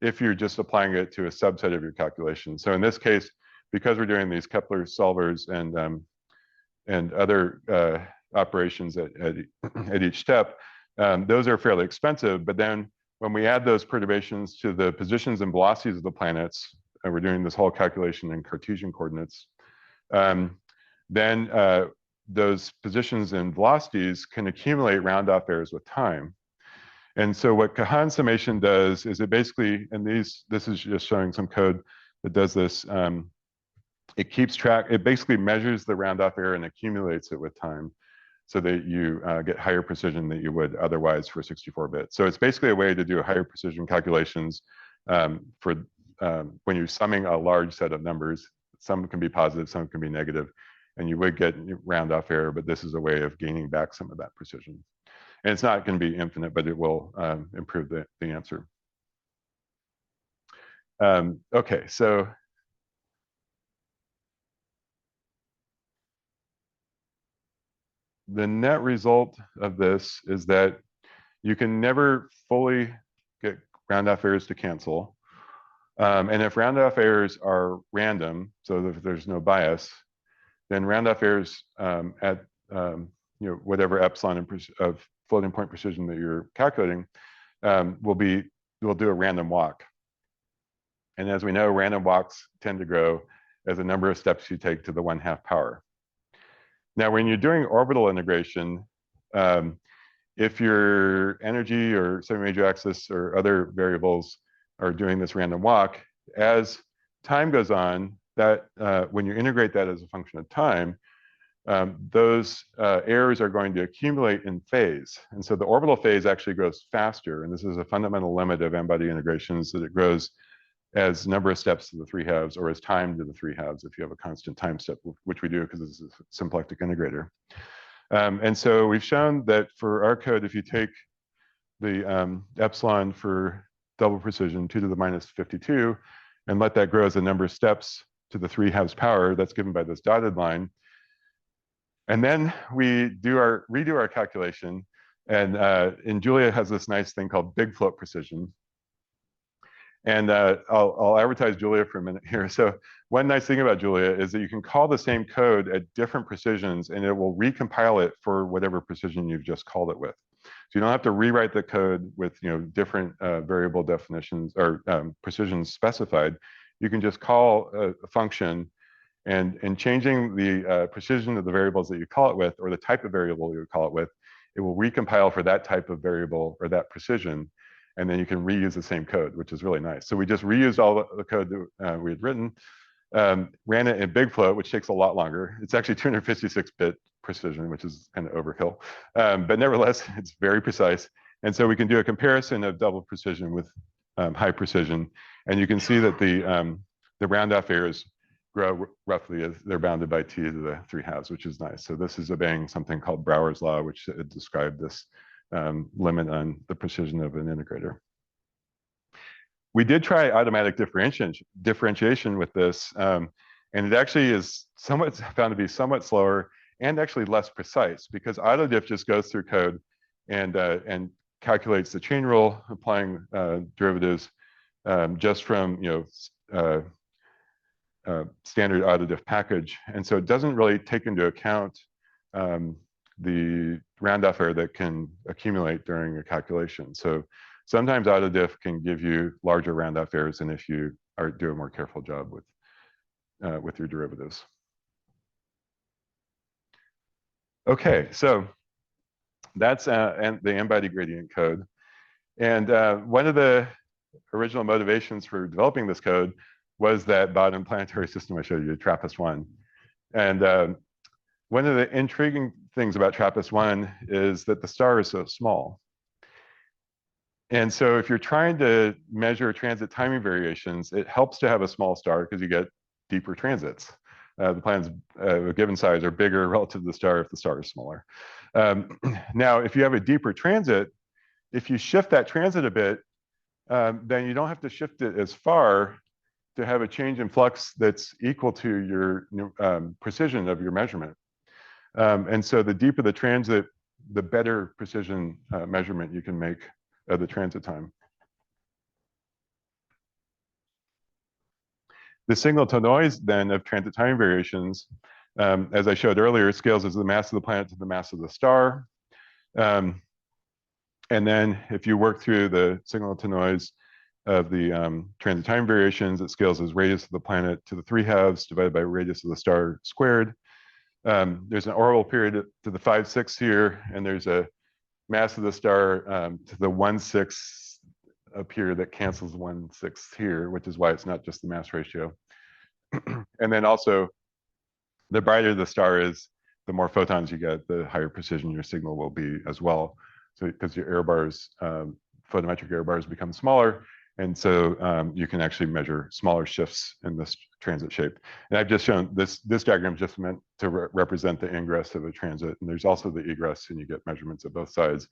if you're just applying it to a subset of your calculation. So in this case, because we're doing these Kepler solvers and other operations at each step, those are fairly expensive. But then when we add those perturbations to the positions and velocities of the planets, and we're doing this whole calculation in Cartesian coordinates, then those positions and velocities can accumulate round-off errors with time. And so what Kahan summation does is it basically, and this is just showing some code that does this, it keeps track, it basically measures the round-off error and accumulates it with time, so that you get higher precision than you would otherwise for 64-bit. So it's basically a way to do higher precision calculations for when you're summing a large set of numbers. Some can be positive, some can be negative, and you would get round-off error, but this is a way of gaining back some of that precision. And it's not going to be infinite, but it will improve the answer. Okay, so the net result of this is that you can never fully get round-off errors to cancel. And if round-off errors are random, so if there's no bias, then round-off errors at you know, whatever epsilon of floating point precision that you're calculating will do a random walk. And as we know, random walks tend to grow as the number of steps you take to the 1/2 power. Now, when you're doing orbital integration, if your energy or semi-major axis or other variables are doing this random walk, as time goes on, that when you integrate that as a function of time, those errors are going to accumulate in phase. And so the orbital phase actually grows faster. And this is a fundamental limit of n-body integrations, that it grows as number of steps to the 3/2 or as time to the 3/2 if you have a constant time step, which we do because this is a symplectic integrator. And so we've shown that for our code, if you take the epsilon for double precision 2 to the minus 52 and let that grow as a number of steps to the 3/2 power, that's given by this dotted line. And then we redo our calculation, and Julia has this nice thing called big float precision. And I'll advertise Julia for a minute here. So one nice thing about Julia is that you can call the same code at different precisions, and it will recompile it for whatever precision you've just called it with. So you don't have to rewrite the code with, you know, different variable definitions or precisions specified. You can just call a function, and in changing the precision of the variables that you call it with, or the type of variable you call it with, it will recompile for that type of variable or that precision. And then you can reuse the same code, which is really nice. So we just reused all the code that we had written, ran it in big float, which takes a lot longer. It's actually 256-bit precision, which is kind of overkill. But nevertheless, it's very precise. And so we can do a comparison of double precision with high precision. And you can see that the round-off errors grow roughly as they're bounded by t to the 3/2, which is nice. So this is obeying something called Brouwer's law, which described this limit on the precision of an integrator. We did try automatic differentiation with this, and it actually is found to be somewhat slower and actually less precise, because autodiff just goes through code and calculates the chain rule, applying derivatives just from standard autodiff package, and so it doesn't really take into account the round-off error that can accumulate during a calculation. So sometimes autodiff can give you larger round-off errors than if you do a more careful job with your derivatives. Okay, so that's the n-body gradient code. And one of the original motivations for developing this code was that bottom planetary system I showed you, TRAPPIST-1. And one of the intriguing things about TRAPPIST-1 is that the star is so small. And so if you're trying to measure transit timing variations, it helps to have a small star because you get deeper transits. The planets of a given size are bigger relative to the star if the star is smaller. Now, if you have a deeper transit, if you shift that transit a bit, then you don't have to shift it as far to have a change in flux that's equal to your precision of your measurement. And so the deeper the transit, the better precision measurement you can make of the transit time. The signal to noise then of transit time variations, as I showed earlier, scales as the mass of the planet to the mass of the star. And then if you work through the signal to noise of the transit time variations, it scales as radius of the planet to the 3/2 divided by radius of the star squared. There's an orbital period to the 5/6 here, and there's a mass of the star to the 1/6 up here that cancels 1/6 here, which is why it's not just the mass ratio. And then also, the brighter the star is, the more photons you get, the higher precision your signal will be as well. So because your error bars, photometric error bars become smaller, and so you can actually measure smaller shifts in this transit shape. And I've just shown this diagram just meant to represent the ingress of a transit, and there's also the egress, and you get measurements of both sides.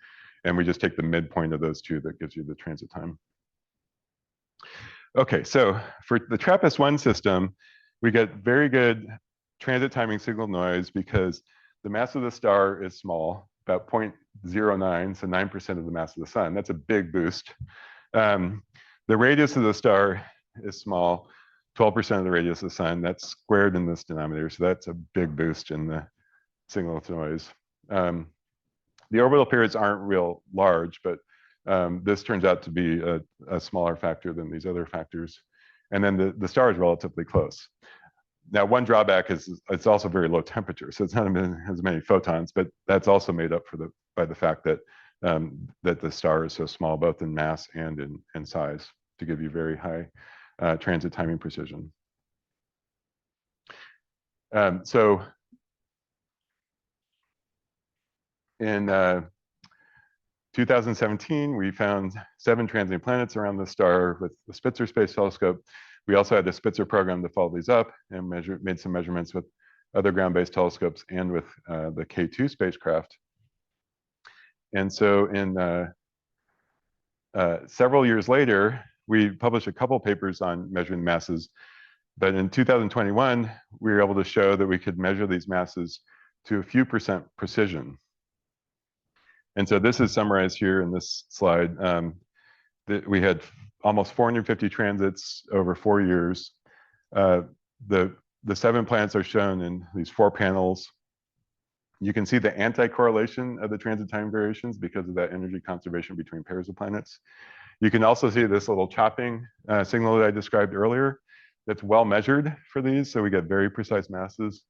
And we just take the midpoint of those two that gives you the transit time. Okay, so for the TRAPPIST-1 system, we get very good transit timing signal noise because the mass of the star is small, about 0.09, so 9% of the mass of the sun. That's a big boost. The radius of the star is small, 12% of the radius of the sun. That's squared in this denominator, so that's a big boost in the signal to noise. The orbital periods aren't real large, but this turns out to be a smaller factor than these other factors. And then the star is relatively close. Now, one drawback is it's also very low temperature, so it's not as many photons, but that's also made up by the fact that that the star is so small, both in mass and in size, to give you very high transit timing precision. So in 2017, we found 7 transient planets around the star with the Spitzer Space Telescope. We also had the Spitzer program to follow these up and made some measurements with other ground-based telescopes and with the K2 spacecraft. And so in several years later, we published a couple papers on measuring masses. But in 2021, we were able to show that we could measure these masses to a few percent precision. And so this is summarized here in this slide. That we had almost 450 transits over 4 years. The 7 planets are shown in these 4 panels. You can see the anti-correlation of the transit time variations because of that energy conservation between pairs of planets. You can also see this little chopping signal that I described earlier that's well measured for these, so we get very precise masses.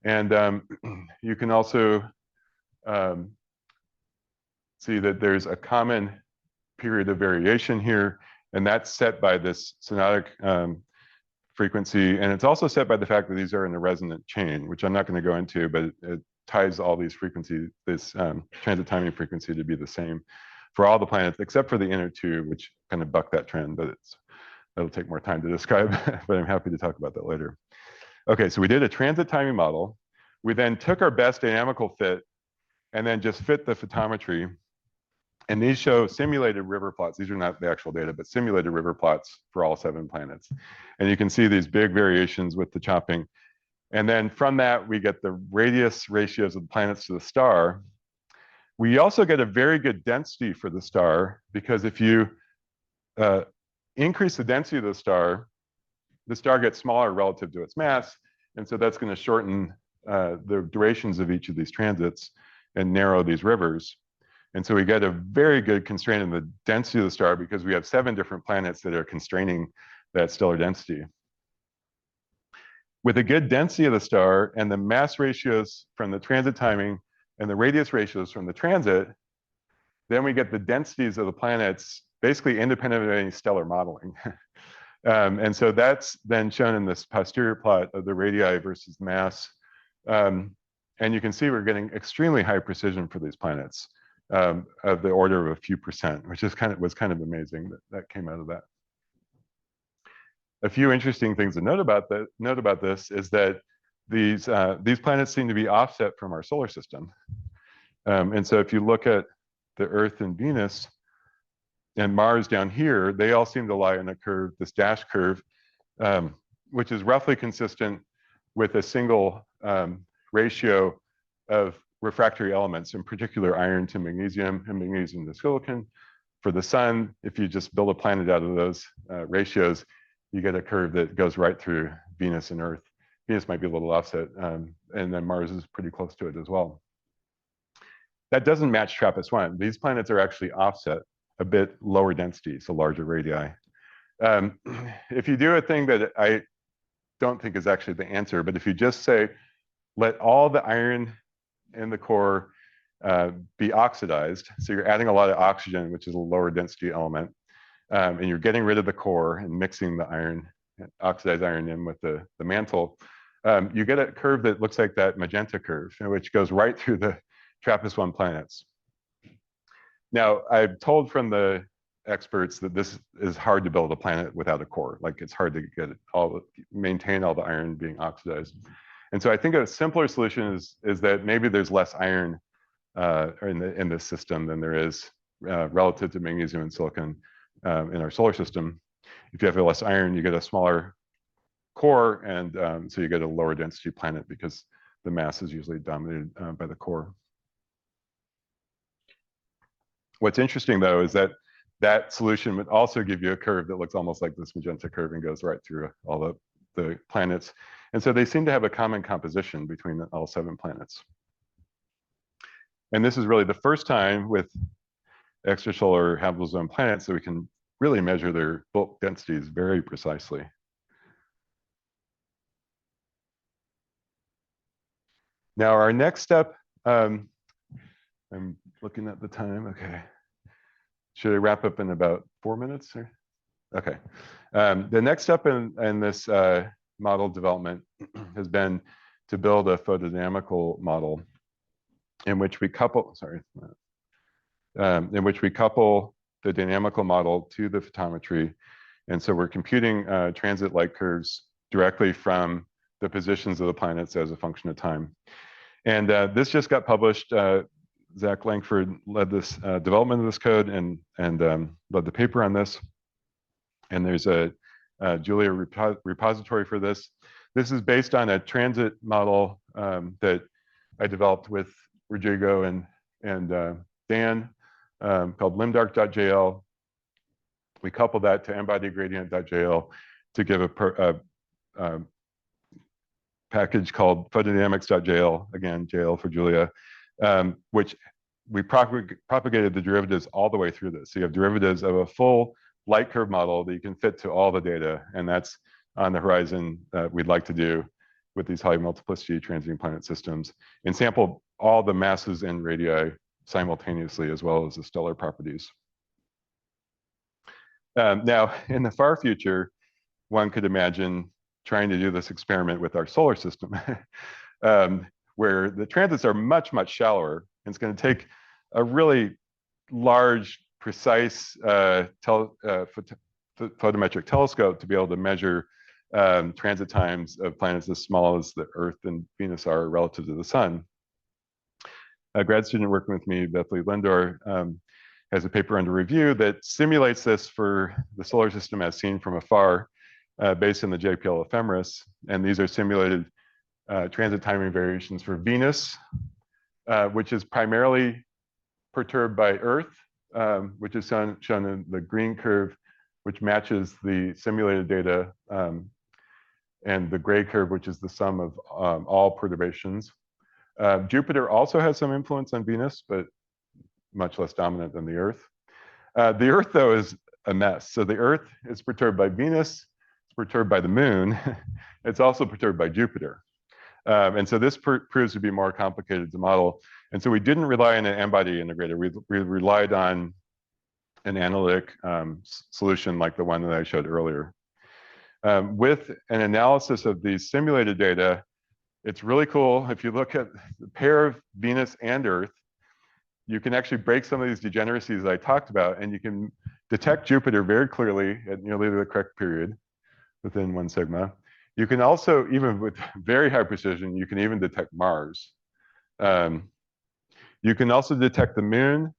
And you can also see that there's a common period of variation here, and that's set by this synodic frequency, and it's also set by the fact that these are in a resonant chain, which I'm not going to go into, but it ties all these frequencies, this transit timing frequency, to be the same for all the planets, except for the inner two, which kind of buck that trend, but that'll take more time to describe, but I'm happy to talk about that later. Okay, so we did a transit timing model. We then took our best dynamical fit and then just fit the photometry. And these show simulated river plots. These are not the actual data, but simulated river plots for all 7 planets. And you can see these big variations with the chopping. And then from that, we get the radius ratios of the planets to the star. We also get a very good density for the star, because if you increase the density of the star gets smaller relative to its mass. And so that's going to shorten the durations of each of these transits and narrow these rivers. And so we get a very good constraint in the density of the star, because we have 7 different planets that are constraining that stellar density. With a good density of the star and the mass ratios from the transit timing and the radius ratios from the transit, then we get the densities of the planets basically independent of any stellar modeling. And so that's then shown in this posterior plot of the radii versus mass. And you can see we're getting extremely high precision for these planets, of the order of a few percent, which is was kind of amazing that came out of that. A few interesting things to note about this is that these planets seem to be offset from our solar system. And so if you look at the Earth and Venus and Mars down here, they all seem to lie in a curve, this dash curve, which is roughly consistent with a single ratio of refractory elements, in particular iron to magnesium and magnesium to silicon. For the sun, if you just build a planet out of those ratios, you get a curve that goes right through Venus and Earth. Venus might be a little offset, and then Mars is pretty close to it as well. That doesn't match TRAPPIST-1. These planets are actually offset a bit lower density, so larger radii. If you do a thing that I don't think is actually the answer, but if you just say, let all the iron in the core be oxidized, so you're adding a lot of oxygen, which is a lower density element, and you're getting rid of the core and mixing the iron, oxidized iron in with the mantle, you get a curve that looks like that magenta curve, which goes right through the TRAPPIST-1 planets. Now, I've told from the experts that this is hard to build a planet without a core. Like, it's hard to get maintain all the iron being oxidized. And so I think a simpler solution is that maybe there's less iron in this system than there is relative to magnesium and silicon in our solar system. If you have less iron, you get a smaller core, and so you get a lower density planet because the mass is usually dominated by the core. What's interesting, though, is that that solution would also give you a curve that looks almost like this magenta curve and goes right through all the planets. And so they seem to have a common composition between all 7 planets. And this is really the first time with extrasolar habitable zone planets that we can really measure their bulk densities very precisely. Now, our next step, I'm looking at the time. Okay. Should I wrap up in about 4 minutes? Or? Okay. The next step in this model development has been to build a photodynamical model in which we couple, the dynamical model to the photometry. And so we're computing transit light curves directly from the positions of the planets as a function of time. And this just got published. Zach Langford led this development of this code and led the paper on this. And there's a Julia repository for this. This is based on a transit model that I developed with Rodrigo and Dan called limdark.jl. We couple that to embodygradient.jl to give a package called photodynamics.jl, again, JL for Julia, which we propagated the derivatives all the way through this. So you have derivatives of a full light curve model that you can fit to all the data, and that's on the horizon we'd like to do with these high multiplicity transiting planet systems, and sample all the masses and radii simultaneously, as well as the stellar properties. Now, in the far future, one could imagine trying to do this experiment with our solar system, where the transits are much, much shallower. And it's going to take a really large precise photometric telescope to be able to measure transit times of planets as small as the Earth and Venus are relative to the Sun. A grad student working with me, Bethany Lindor, has a paper under review that simulates this for the solar system as seen from afar, based on the JPL ephemeris. And these are simulated transit timing variations for Venus, which is primarily perturbed by Earth, which is shown in the green curve, which matches the simulated data, and the gray curve, which is the sum of all perturbations. Jupiter also has some influence on Venus, but much less dominant than the Earth. The Earth, though, is a mess. So the Earth is perturbed by Venus, it's perturbed by the Moon, it's also perturbed by Jupiter. And so this proves to be more complicated to model. And so we didn't rely on an n-body integrator. We relied on an analytic solution like the one that I showed earlier. With an analysis of these simulated data, it's really cool. If you look at the pair of Venus and Earth, you can actually break some of these degeneracies that I talked about, and you can detect Jupiter very clearly at nearly the correct period within 1 sigma. You can also, even with very high precision, you can even detect Mars. You can also detect the Moon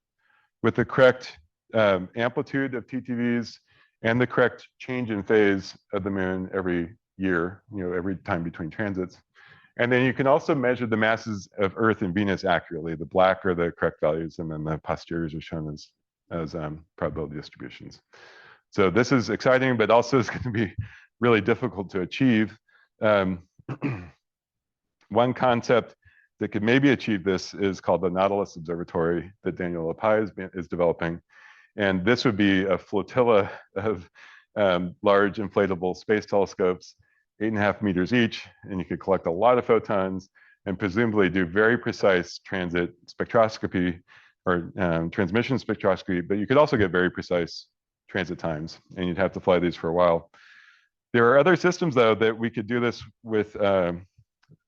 with the correct amplitude of TTVs and the correct change in phase of the Moon every year, every time between transits. And then you can also measure the masses of Earth and Venus accurately. The black are the correct values, and then the posteriors are shown as probability distributions. So this is exciting, but also is going to be really difficult to achieve. One concept that could maybe achieve this is called the Nautilus Observatory that Daniel Lapai is developing. And this would be a flotilla of large inflatable space telescopes, 8.5 meters each, and you could collect a lot of photons and presumably do very precise transit spectroscopy or transmission spectroscopy, but you could also get very precise transit times, and you'd have to fly these for a while. There are other systems, though, that we could do this with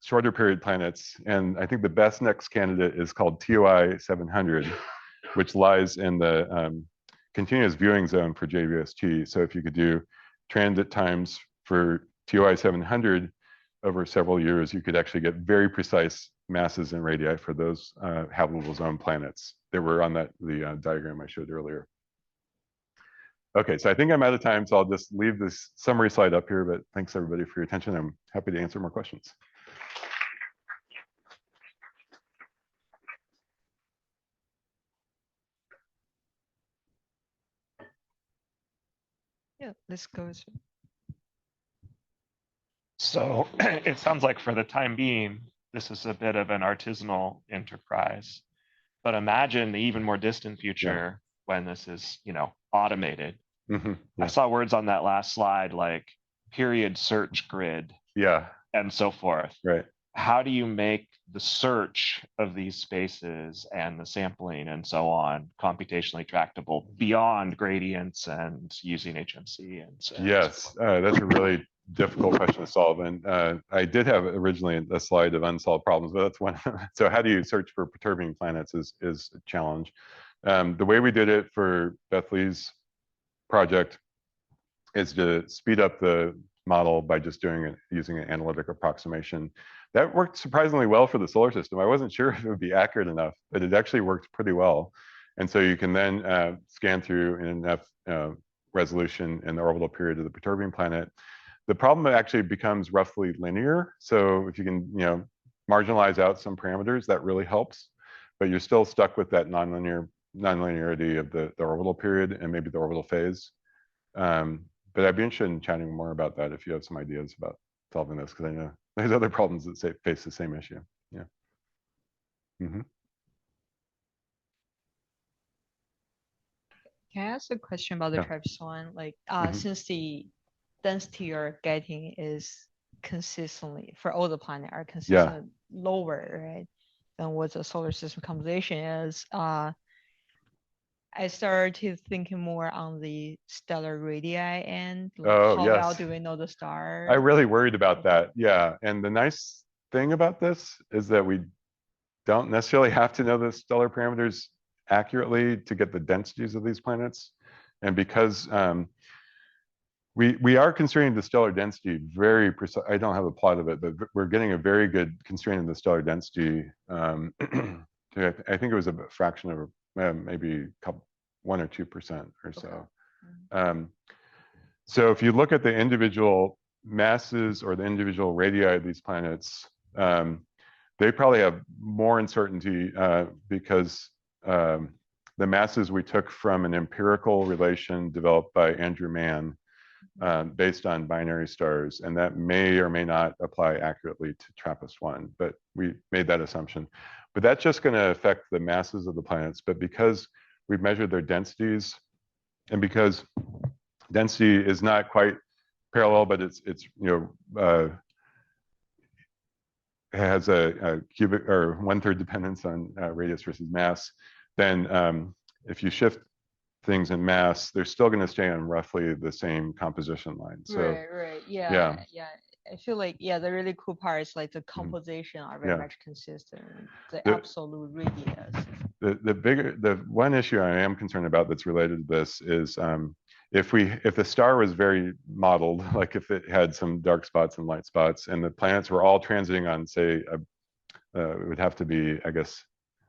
shorter period planets, and I think the best next candidate is called TOI 700, which lies in the continuous viewing zone for JVST. So if you could do transit times for TOI 700 over several years, you could actually get very precise masses and radii for those habitable zone planets that were on the diagram I showed earlier. Okay, so I think I'm out of time, so I'll just leave this summary slide up here, but thanks everybody for your attention. I'm happy to answer more questions. Yeah, let's go. So it sounds like for the time being, this is a bit of an artisanal enterprise. But imagine the even more distant future when this is, automated. Mm-hmm. I saw words on that last slide like period search grid. Yeah. And so forth. Right. How do you make the search of these spaces and the sampling and so on computationally tractable beyond gradients and using HMC? Yes, that's a really difficult question to solve. And I did have originally a slide of unsolved problems, but that's one. So how do you search for perturbing planets is a challenge. The way we did it for Beth Lee's project is to speed up the model by just doing it using an analytic approximation. That worked surprisingly well for the solar system. I wasn't sure if it would be accurate enough, but it actually worked pretty well. And so you can then scan through in enough resolution in the orbital period of the perturbing planet. The problem actually becomes roughly linear. So if you can, marginalize out some parameters, that really helps. But you're still stuck with that nonlinearity of the orbital period and maybe the orbital phase. But I'd be interested in chatting more about that if you have some ideas about solving this, because I know there's other problems that face the same issue. Yeah. Mm-hmm. Can I ask a question about the TRAPPIST-1? Like, since the density you're getting is consistently for all the planets are consistently lower, right, than what the solar system composition is. I started thinking more on the stellar radii and how well do we know the star? I really worried about that. Yeah, and the nice thing about this is that we don't necessarily have to know the stellar parameters accurately to get the densities of these planets. And because we are constraining the stellar density very precise. I don't have a plot of it, but we're getting a very good constraint of the stellar density. I think it was a fraction of maybe 1 or 2% or so. Okay. So if you look at the individual masses or the individual radii of these planets, they probably have more uncertainty because the masses we took from an empirical relation developed by Andrew Mann based on binary stars, and that may or may not apply accurately to TRAPPIST-1, but we made that assumption. But that's just going to affect the masses of the planets. But because we've measured their densities, and because density is not quite parallel, but it's has a cubic or 1/3 dependence on radius versus mass, then if you shift things in mass, they're still going to stay on roughly the same composition line. So, right. Yeah. I feel like, the really cool part is like the composition are very much consistent. The absolute radius. The one issue I am concerned about that's related to this is if the star was very modeled, like if it had some dark spots and light spots, and the planets were all transiting on, say, it would have to be, I guess,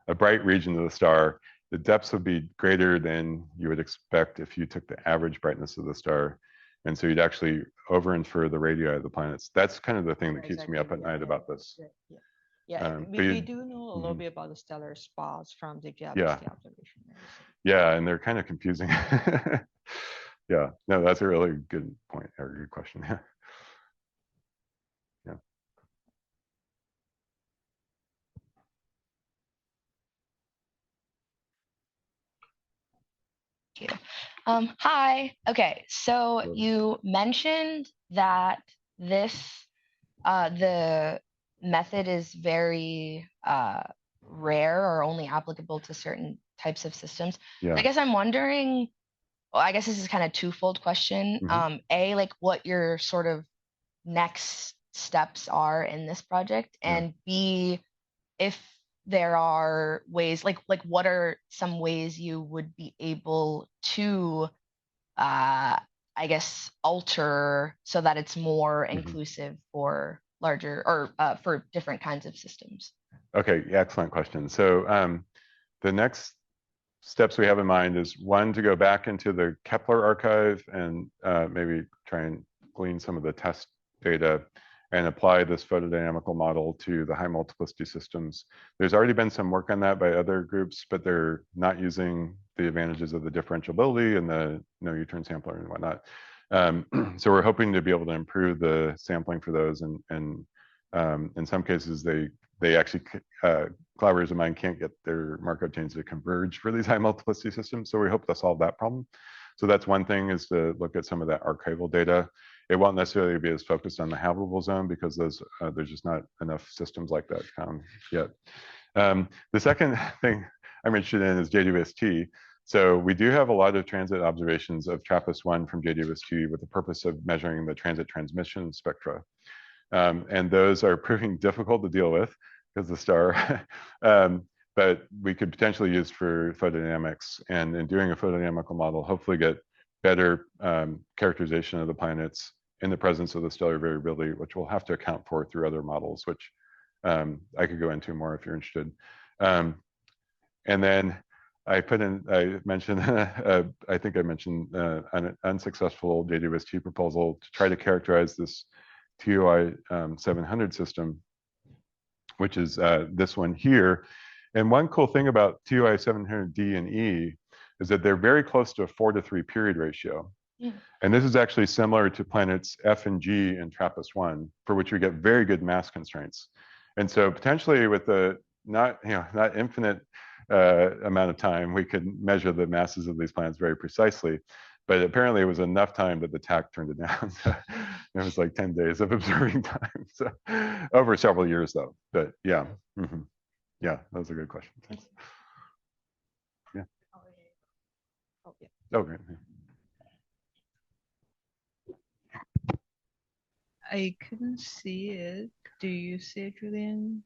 a bright region of the star, the depths would be greater than you would expect if you took the average brightness of the star. And so you'd actually over-infer the radii of the planets. That's kind of the thing that keeps me up at night about this. We do know a little bit about the stellar spots from the observation. Yeah, and they're kind of confusing. Yeah, no, that's a really good point or good question. Yeah. Thank you. Hi. Okay, so you mentioned that this the method is very rare or only applicable to certain types of systems. Yeah. I guess I'm wondering, well, I guess this is kind of twofold question. A, like what your sort of next steps are in this project, and B, if there are ways, like what are some ways you would be able to I guess alter so that it's more inclusive for larger or for different kinds of systems? Okay, excellent question. So the next steps we have in mind is, one, to go back into the Kepler archive and maybe try and glean some of the test data and apply this photodynamical model to the high multiplicity systems. There's already been some work on that by other groups, but they're not using the advantages of the differentiability and the no U-turn sampler and whatnot. So we're hoping to be able to improve the sampling for those, and in some cases they actually collaborators of mine can't get their Markov chains to converge for these high multiplicity systems. So we hope to solve that problem. So that's one thing, is to look at some of that archival data. It won't necessarily be as focused on the habitable zone because those there's just not enough systems like that yet. The second thing I'm interested in is JWST. So we do have a lot of transit observations of TRAPPIST-1 from JWST with the purpose of measuring the transit transmission spectra. And those are proving difficult to deal with because the star, but we could potentially use for photodynamics, and in doing a photodynamical model, hopefully get better characterization of the planets in the presence of the stellar variability, which we'll have to account for through other models, which I could go into more if you're interested. And then I mentioned, I think I mentioned an unsuccessful JWST proposal to try to characterize this TOI 700 system, which is this one here. And one cool thing about TOI 700D and E is that they're very close to a 4:3 period ratio. And this is actually similar to planets F and G in TRAPPIST-1, for which we get very good mass constraints. And so potentially with the not infinite amount of time, we could measure the masses of these planets very precisely. But apparently it was enough time that the TAC turned it down. So it was like 10 days of observing time. So over several years though, but yeah. Yeah, that was a good question. Thanks. Yeah. Oh, great. I couldn't see it. Do you see it, Julian?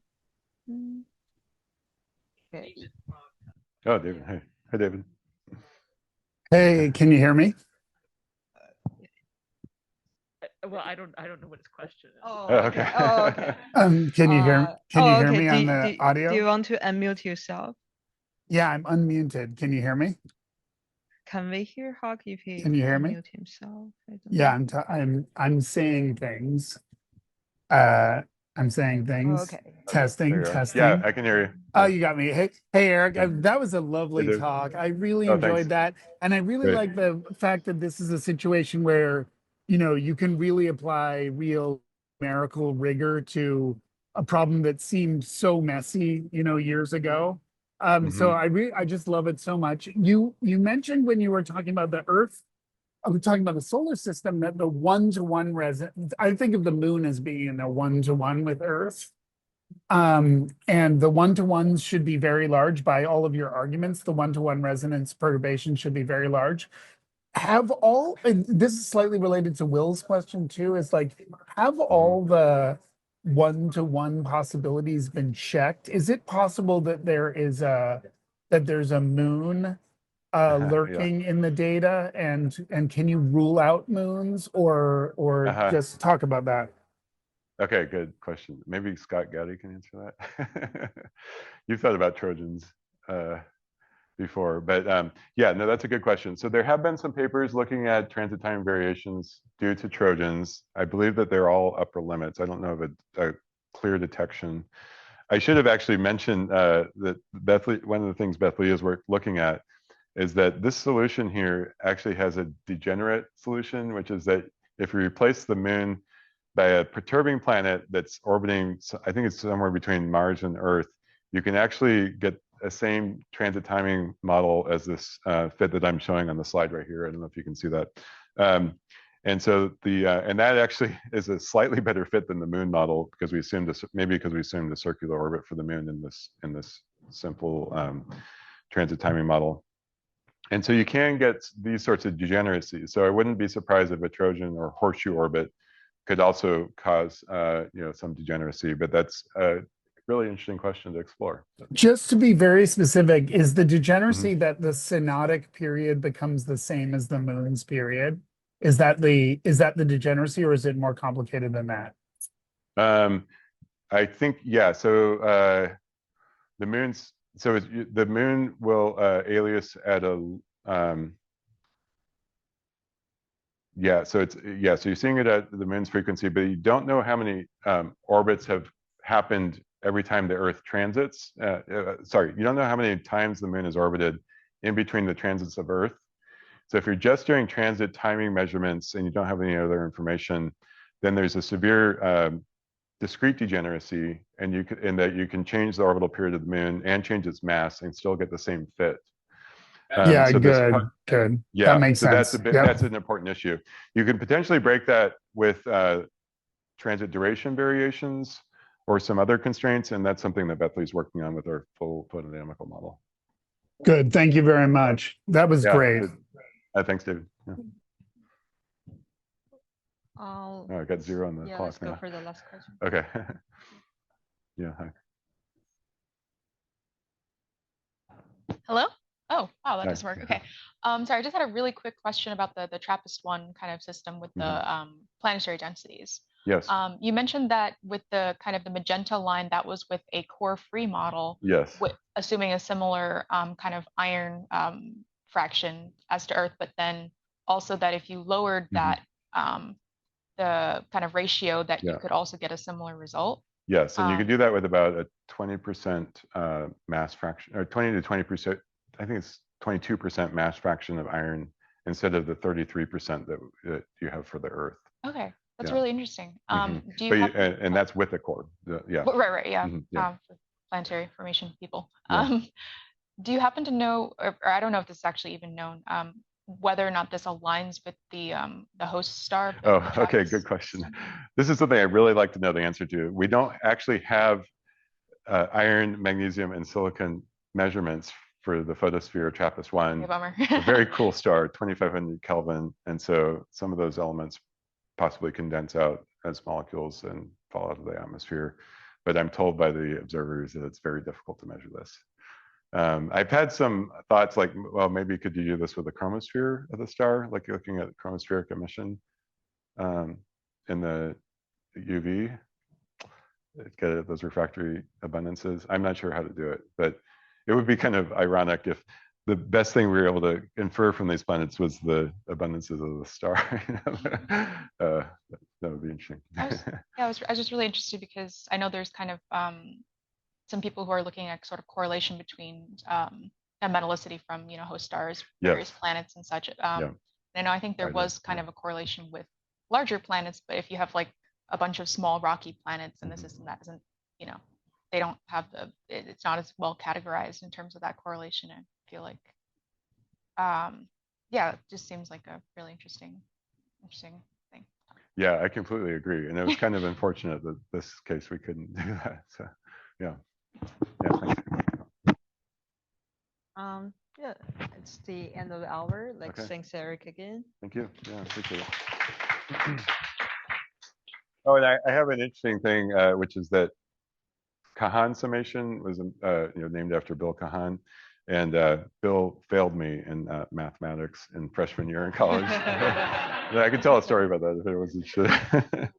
Okay. Oh, David. Hey, hi, David. Hey, can you hear me? Well, I don't know what his question is. Oh, okay. okay. Oh, okay. Can you hear? Can you hear okay. me on the audio? Do you want to unmute yourself? Yeah, I'm unmuted. Can you hear me? Can we hear Hawk if he Can you hear me? unmute himself? I don't Yeah, know. I'm saying things. I'm saying things. Okay. Testing, There you are. testing. Yeah, I can hear you. Oh, you got me. Hey, Eric, Yeah. that was a lovely David. talk. I really Oh, thanks. enjoyed that. And I really Great. like the fact that this is a situation where, you know, you can really apply real numerical rigor to a problem that seemed so messy, you know, years ago. So I just love it so much. You mentioned when you were talking about the Earth, I was talking about the solar system, that the one-to-one resonance, I think of the moon as being in a one-to-one with Earth. And the one-to-ones should be very large by all of your arguments. The one-to-one resonance perturbation should be very large. And this is slightly related to Will's question too, is like, have all the one-to-one possibilities been checked? Is it possible that there's a moon lurking in the data, and can you rule out moons, or just talk about that? Okay, good question. Maybe Scott Gowdy can answer that. You've thought about Trojans before, but yeah, no, that's a good question. So there have been some papers looking at transit time variations due to Trojans. I believe that they're all upper limits. I don't know of a clear detection. I should have actually mentioned that one of the things Beth Lee is looking at is that this solution here actually has a degenerate solution, which is that if you replace the moon by a perturbing planet that's orbiting, I think it's somewhere between Mars and Earth, you can actually get a same transit timing model as this fit that I'm showing on the slide right here. I don't know if you can see that. And so and that actually is a slightly better fit than the moon model, because we assumed maybe because we assumed a circular orbit for the moon in this simple transit timing model. And so you can get these sorts of degeneracies. So I wouldn't be surprised if a Trojan or horseshoe orbit could also cause some degeneracy, but that's a really interesting question to explore. Just to be very specific, is the degeneracy that the synodic period becomes the same as the moon's period? Is that the degeneracy, or is it more complicated than that? I think, yeah. So the moon will alias at a so you're seeing it at the moon's frequency, but you don't know how many orbits have happened every time the Earth transits. Sorry, you don't know how many times the moon is orbited in between the transits of Earth. So if you're just doing transit timing measurements and you don't have any other information, then there's a severe discrete degeneracy, and in that you can change the orbital period of the moon and change its mass and still get the same fit. Yeah, so good. Yeah, that makes sense. That's an important issue. You can potentially break that with transit duration variations or some other constraints, and that's something that Beth Lee's working on with our full photodynamical model. Good, thank you very much. That was great. Thanks, David. Yeah. Oh, I got 0 on the clock let's now. go for the last question. Okay. Yeah. Hi. Hello? Oh, wow, that doesn't work. Okay. Sorry, I just had a really quick question about the TRAPPIST-1 kind of system with the planetary densities. Yes. You mentioned that with the kind of the magenta line, that was with a core-free model. Yes. Assuming a similar kind of iron fraction as to Earth, but then also that if you lowered that the kind of ratio, that you could also get a similar result. Yes, and you could do that with about a 20% mass fraction, or 20 to 20%. I think it's 22% mass fraction of iron instead of the 33% that you have for the Earth. Okay, that's really interesting. Do you and that's with the core. Right, yeah. For planetary formation people. Do you happen to know, or I don't know if this is actually even known, whether or not this aligns with the host star? Oh, okay, good question. This is something I really like to know the answer to. We don't actually have iron, magnesium, and silicon measurements for the photosphere TRAPPIST-1. Bummer. A very cool star, 2500 Kelvin, and so some of those elements possibly condense out as molecules and fall out of the atmosphere. But I'm told by the observers that it's very difficult to measure this. I've had some thoughts like, well, maybe could you do this with the chromosphere of the star, like looking at chromospheric emission in the UV, get at those refractory abundances. I'm not sure how to do it, but it would be kind of ironic if the best thing we were able to infer from these planets was the abundances of the star. That would be interesting. I was just really interested because I know there's kind of some people who are looking at sort of correlation between metallicity from host stars, various planets and such. And I think there was kind of a correlation with larger planets, but if you have like a bunch of small rocky planets in the system, that isn't, they don't have it's not as well categorized in terms of that correlation. I feel like, yeah, it just seems like a really interesting thing. Yeah, I completely agree. And it was kind of unfortunate that this case we couldn't do that. So, yeah. Thanks. Yeah, it's the end of the hour. Like, thanks, Eric, again. Thank you. Yeah, appreciate it. Oh, and I have an interesting thing, which is that Kahan summation was named after Bill Kahan, and Bill failed me in mathematics in freshman year in college. I could tell a story about that if it was interesting.